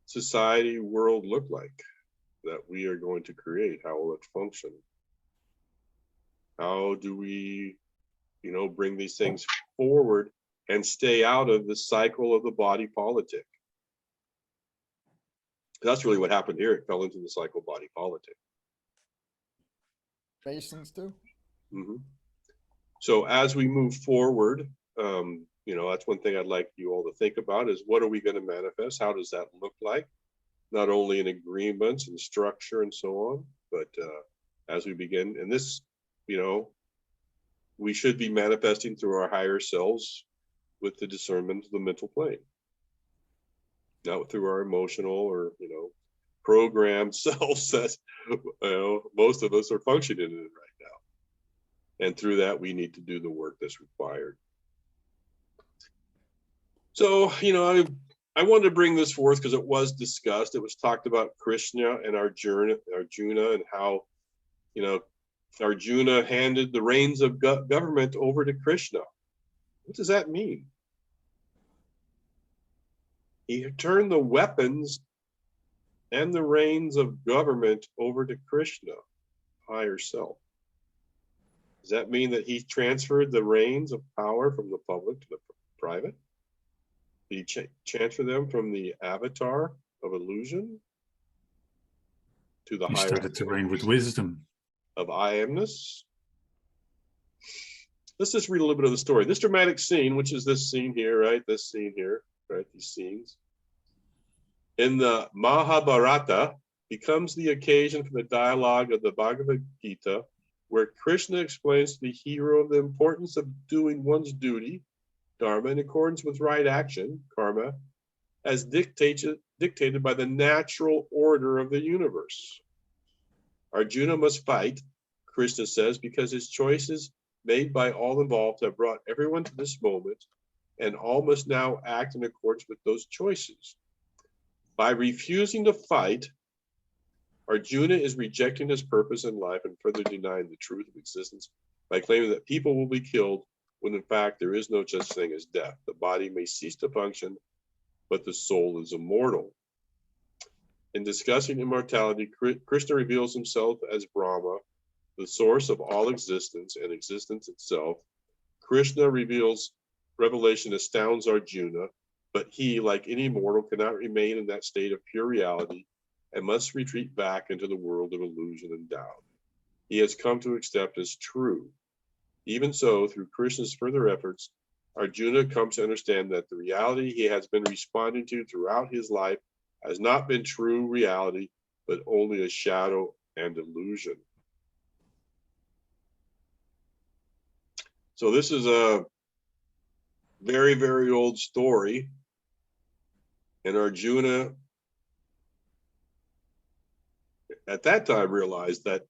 society world look like that we are going to create? How will it function? How do we, bring these things forward and stay out of the cycle of the body politic? That's really what happened here. It fell into the cycle of body politic. Masons do. Mm-hmm. So as we move forward, that's one thing I'd like you all to think about is what are we going to manifest? How does that look like? Not only in agreements and structure and so on, But as we begin, and this, you know, we should be manifesting through our higher selves with the discernment of the mental plane, not through our emotional or, you know, programmed selves that, you know, most of us are functioning in right now. And through that, we need to do the work that's required. So, you know, I wanted to bring this forth because it was discussed. It was talked about Krishna and Arjuna, and how, you know, Arjuna handed the reins of government over to Krishna. What does that mean? He turned the weapons and the reins of government over to Krishna, higher self. Does that mean that he transferred the reins of power from the public to the private? Did he transfer them from the avatar of illusion to the He higher started to reign with wisdom. of I amness? Let's just read a little bit of the story. This dramatic scene, which is this scene here, right? This scene here, right? These scenes. In the Mahabharata, becomes the occasion for the dialogue of the Bhagavad Gita, where Krishna explains to the hero the importance of doing one's duty, dharma, in accordance with right action, karma, as dictated by the natural order of the universe. Arjuna must fight, Krishna says, because his choices made by all involved have brought everyone to this moment, and all must now act in accordance with those choices. By refusing to fight, Arjuna is rejecting his purpose in life and further denying the truth of existence by claiming that people will be killed when in fact there is no such thing as death. The body may cease to function, but the soul is immortal. In discussing immortality, Krishna reveals himself as Brahma, the source of all existence and existence itself. Krishna revelation astounds Arjuna, but he, like any mortal, cannot remain in that state of pure reality and must retreat back into the world of illusion and doubt. He has come to accept as true. Even so, through Krishna's further efforts, Arjuna comes to understand that the reality he has been responding to throughout his life has not been true reality, but only a shadow and illusion. So this is a very, very old story. And Arjuna, at that time, realized that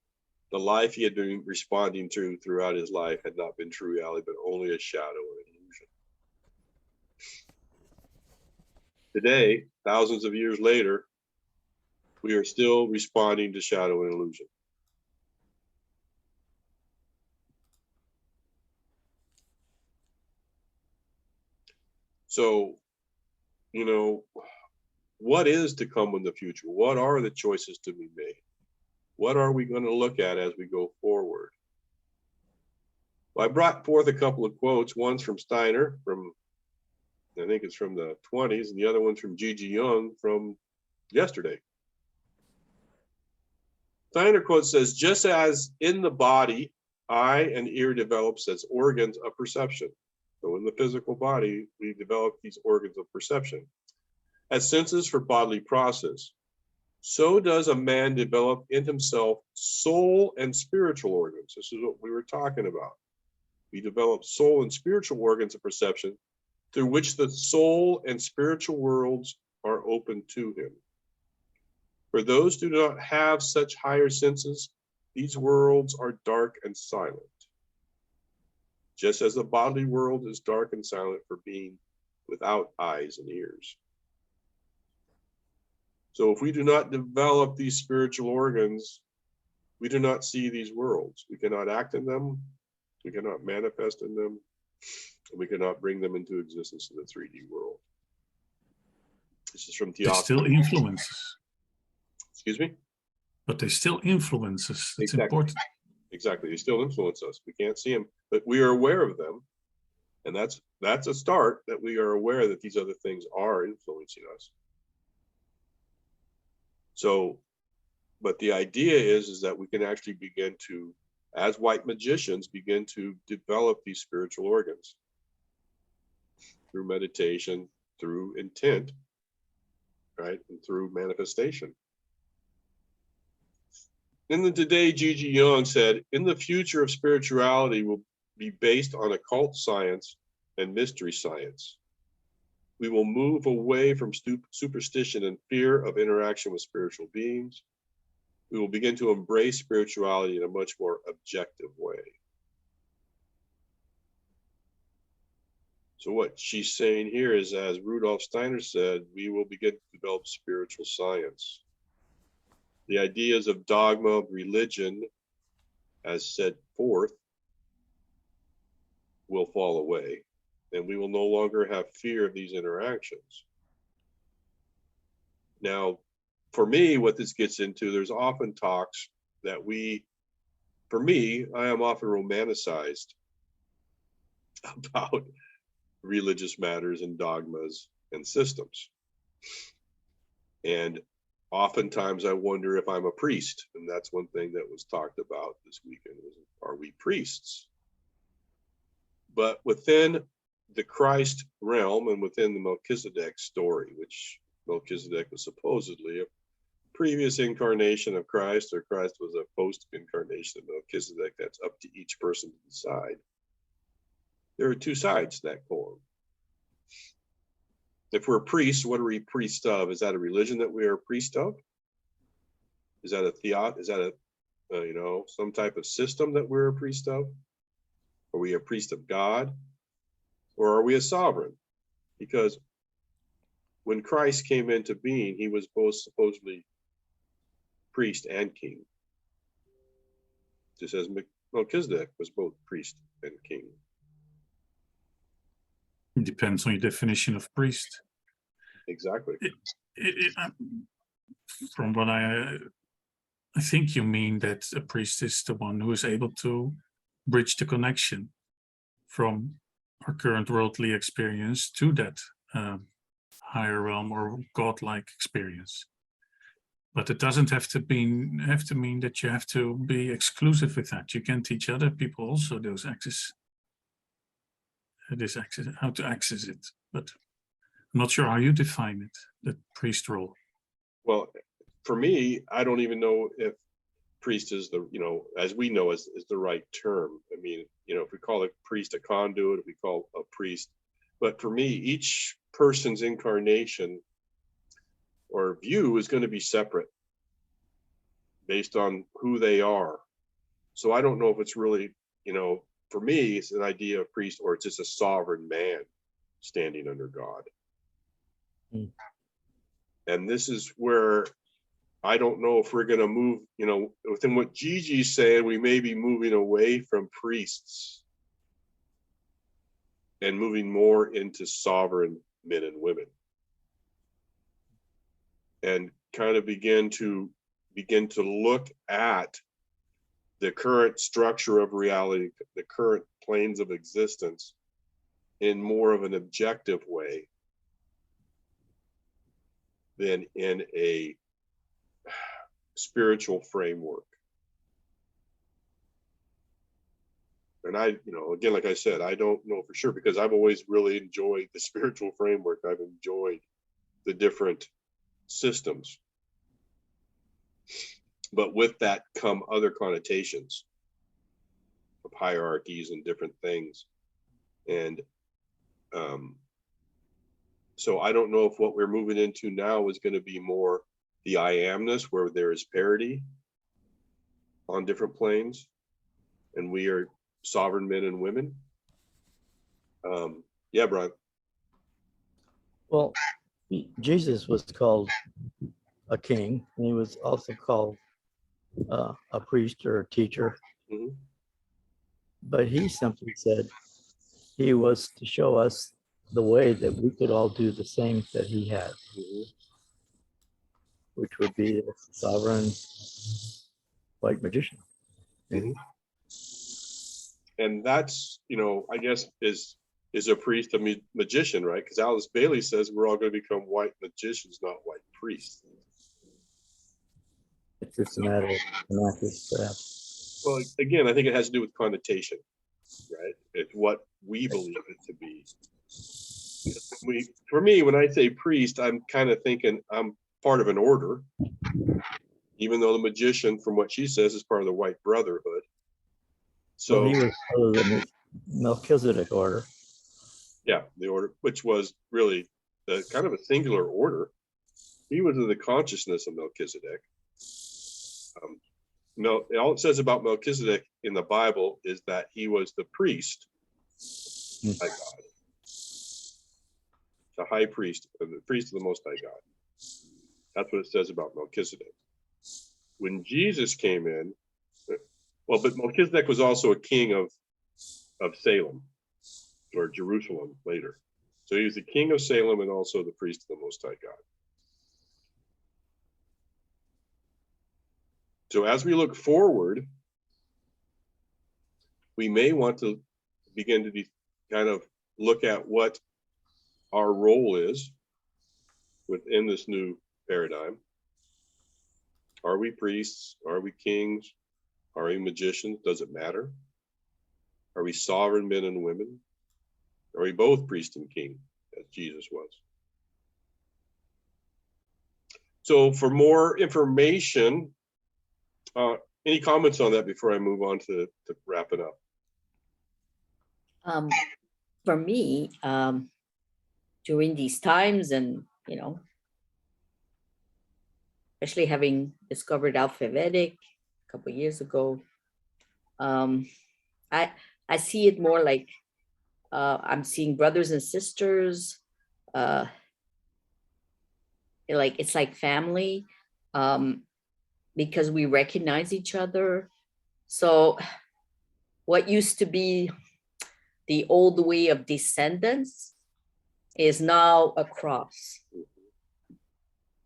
the life he had been responding to throughout his life had not been true reality, but only a shadow and illusion. Today, thousands of years later, we are still responding to shadow and illusion. So, you know, what is to come in the future? What are the choices to be made? What are we going to look at as we go forward? Well, I brought forth a couple of quotes. One's from Steiner, I think it's from the 20s, and the other one's from Gigi Young from yesterday. Steiner quote says, just as in the body, eye and ear develops as organs of perception. So in the physical body, we develop these organs of perception as senses for bodily process. So does a man develop in himself soul and spiritual organs. This is what we were talking about. We develop soul and spiritual organs of perception through which the soul and spiritual worlds are open to him. For those who do not have such higher senses, these worlds are dark and silent. Just as the bodily world is dark and silent for being without eyes and ears. So if we do not develop these spiritual organs, we do not see these worlds. We cannot act in them, we cannot manifest in them, and we cannot bring them into existence in the 3D world. This is from They Theosophy. still influences, Excuse me? but they still influence us. It's Exactly. important. Exactly, they still influence us. We can't see them, but we are aware of them. And that's a start, that we are aware that these other things are influencing us. So, but the idea is that we can actually begin to, as white magicians, begin to develop these spiritual organs through meditation, through intent, right? And through manifestation. In the Today, Gigi Young said, in the future of spirituality will be based on occult science and mystery science. We will move away from superstition and fear of interaction with spiritual beings. We will begin to embrace spirituality in a much more objective way. So what she's saying here is, as Rudolf Steiner said, we will begin to develop spiritual science. The ideas of dogma of religion, as set forth, will fall away, and we will no longer have fear of these interactions. Now, for me, what this gets into, there's often talks that for me, I am often romanticized about religious matters and dogmas and systems. And oftentimes I wonder if I'm a priest. And that's one thing that was talked about this weekend was, are we priests? But within the Christ realm and within the Melchizedek story, which Melchizedek was supposedly a previous incarnation of Christ, or Christ was a post-incarnation of Melchizedek, that's up to each person to decide. There are two sides to that coin. If we're priests, what are we priests of? Is that a religion that we are a priest of? Is that a some type of system that we're a priest of? Are we a priest of God? Or are we a sovereign? Because when Christ came into being, he was both supposedly priest and king. Just as Melchizedek was both priest and king. It depends on your definition of priest. Exactly. From what I think you mean that a priest is the one who is able to bridge the connection from our current worldly experience to that higher realm or godlike experience. But it doesn't have to mean that you have to be exclusive with that. You can teach other people also how to access it, but I'm not sure how you define it, the priest role. Well, for me, I don't even know if priest is as we know, is the right term. I mean, if we call a priest a conduit, if we call a priest, but for me, each person's incarnation or view is going to be separate based on who they are. So I don't know if it's really, for me, it's an idea of priest, or it's just a sovereign man standing under God. Mm. And this is where I don't know if we're going to move, within what Gigi's saying, we may be moving away from priests and moving more into sovereign men and women, and kind of begin to look at the current structure of reality, the current planes of existence, in more of an objective way than in a spiritual framework. And again, like I said, I don't know for sure, because I've always really enjoyed the spiritual framework. I've enjoyed the different systems. But with that come other connotations of hierarchies and different things. And so I don't know if what we're moving into now is going to be more the I amness, where there is parity on different planes, and we are sovereign men and women. Yeah, Brian. Well, Jesus was called a king, and he was also called a priest or a teacher. Mm-hmm. But he simply said he was to show us the way that we could all do the same that he had, which would be a sovereign white magician. Mm-hmm. And that's, I guess is a priest, a magician, right? Because Alice Bailey says we're all going to become white magicians, not white priests. It's just a matter of semantics, perhaps. Well, again, I think it has to do with connotation, right? It's what we believe it to be. For me, when I say priest, I'm kind of thinking I'm part of an order, even though the magician, from what she says, is part of the White Brotherhood. So So he was part of the Melchizedek order. yeah, the order, which was really the kind of a singular order. He was in the consciousness of Melchizedek. No, all it says about Melchizedek in the Bible is that he was the priest by God, the high priest, the priest of the Most High God. That's what it says about Melchizedek. When Jesus came in, well, but Melchizedek was also a king of Salem or Jerusalem later. So he was the king of Salem and also the priest of the Most High God. So as we look forward, we may want to begin to kind of look at what our role is within this new paradigm. Are we priests? Are we kings? Are we magicians? Does it matter? Are we sovereign men and women? Are we both priest and king, as Jesus was? So for more information, any comments on that before I move on to wrapping up? For me, during these times, and especially having discovered Alpha Vedic a couple of years ago, I see it more like I'm seeing brothers and sisters, it's like family, because we recognize each other. So what used to be the old way of descendants is now a cross.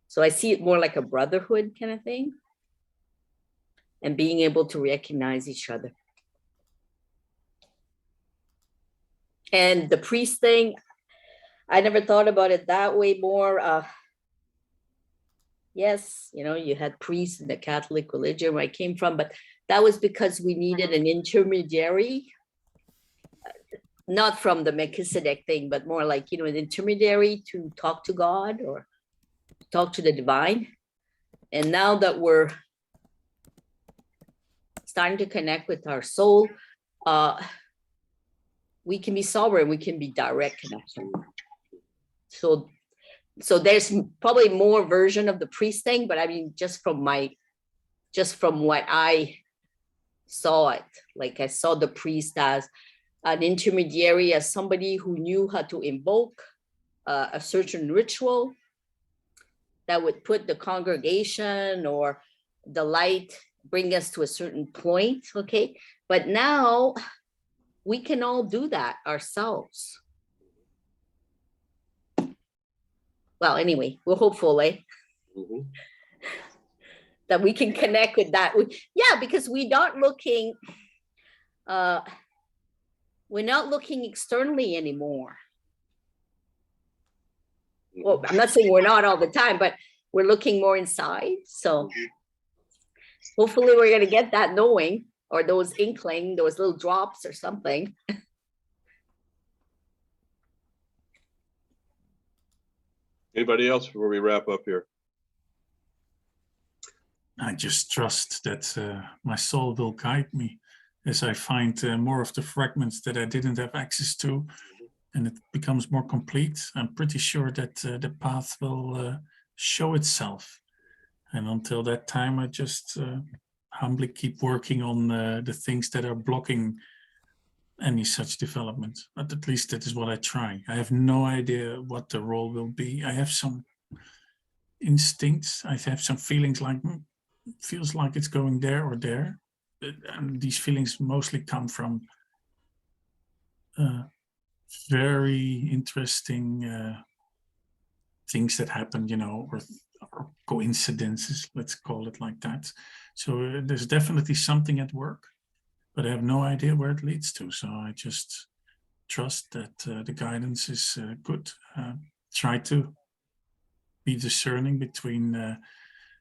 So I see it more like a brotherhood kind of thing, and being able to recognize each other. And the priest thing, I never thought about it that way more. Yes, you had priests in the Catholic religion where I came from, but that was because we needed an intermediary, not from the Melchizedek thing, but more like, an intermediary to talk to God or talk to the divine. And now that we're starting to connect with our soul, we can be sovereign, we can be direct connection. So there's probably more version of the priest thing, but I mean, just from what I saw it, like I saw the priest as an intermediary, as somebody who knew how to invoke a certain ritual that would put the congregation or the light, bring us to a certain point, okay? But now we can all do that ourselves. Well, anyway, we're hopeful, Mm-hmm. that we can connect with that. Yeah, because we're not looking externally anymore. Well, I'm not saying we're not all the time, but we're looking more inside. So hopefully we're going to get that knowing, or those inkling, those little drops or something. Anybody else before we wrap up here? I just trust that my soul will guide me as I find more of the fragments that I didn't have access to, and it becomes more complete. I'm pretty sure that the path will show itself. And until that time, I just humbly keep working on the things that are blocking any such development. But at least that is what I try. I have no idea what the role will be. I have some instincts. I have some feelings like, feels like it's going there or there. And these feelings mostly come from very interesting things that happen, or coincidences, let's call it like that. So there's definitely something at work, but I have no idea where it leads to. So I just trust that the guidance is good. Try to be discerning between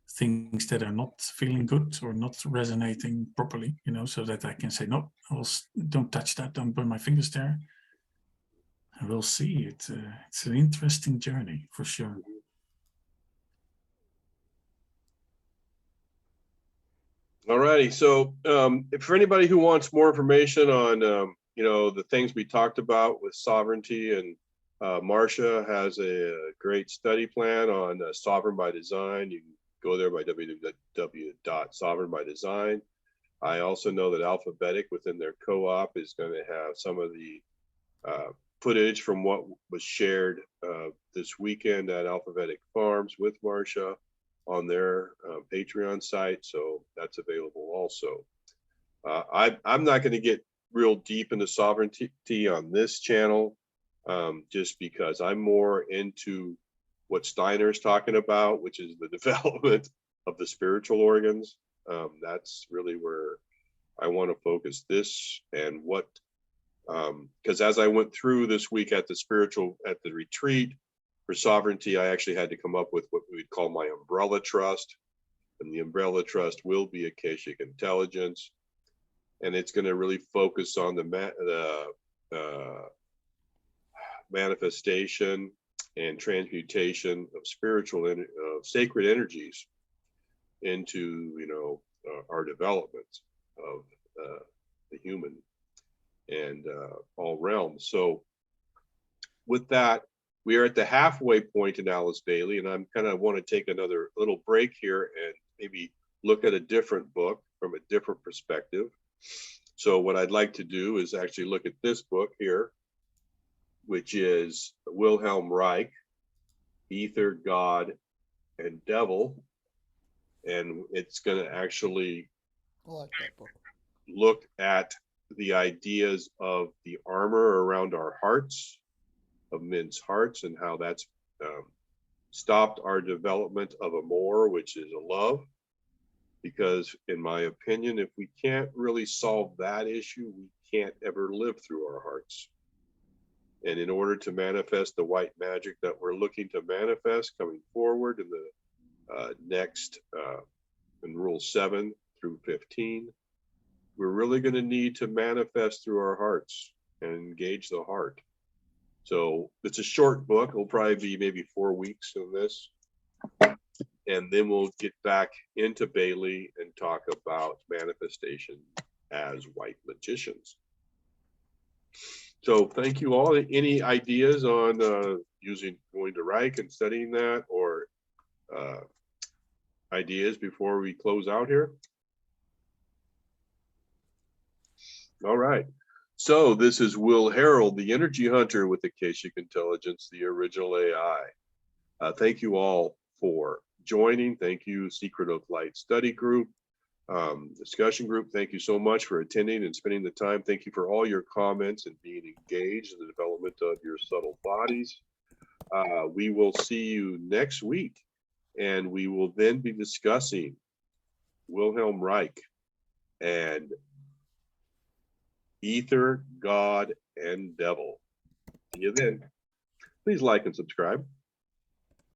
things that are not feeling good or not resonating properly, so that I can say, no, don't touch that, don't burn my fingers there. And we'll see. It's an interesting journey for sure. All righty. So if for anybody who wants more information on, the things we talked about with sovereignty, and Marcia has a great study plan on sovereign by design. You can go there by www.sovereignbydesign. I also know that Alphabetic within their co-op is going to have some of the footage from what was shared this weekend at Alphabetic Farms with Marcia on their Patreon site. So that's available also. I'm not going to get real deep into sovereignty on this channel, just because I'm more into what Steiner's talking about, which is the development of the spiritual organs. That's really where I want to focus this, and what, because as I went through this week at the retreat for sovereignty, I actually had to come up with what we would call my umbrella trust. And the umbrella trust will be Akashic intelligence. And it's going to really focus on the manifestation and transmutation of sacred energies into, our development of the human and all realms. So with that, we are at the halfway point in Alice Bailey, and I'm kind of want to take another little break here and maybe look at a different book from a different perspective. So what I'd like to do is actually look at this book here, which is Wilhelm Reich, Ether, God, and Devil. And it's going to actually I like that book. look at the ideas of the armor around our hearts, of men's hearts, and how that's stopped our development of amor, which is a love. Because in my opinion, if we can't really solve that issue, we can't ever live through our hearts. And in order to manifest the white magic that we're looking to manifest coming forward in the next, in Rule 7 through 15, we're really going to need to manifest through our hearts and engage the heart. So it's a short book. It'll probably be maybe 4 weeks in this. And then we'll get back into Bailey and talk about manifestation as white magicians. So thank you all. Any ideas on going to Reich and studying that, or ideas before we close out here? All right. So this is Will Herald, the energy hunter with Akashic Intelligence, the original AI. Thank you all for joining. Thank you, Secret of Light Study Group, discussion group. Thank you so much for attending and spending the time. Thank you for all your comments and being engaged in the development of your subtle bodies. We will see you next week, and we will then be discussing Wilhelm Reich and Ether, God, and Devil. See you then. Please like and subscribe.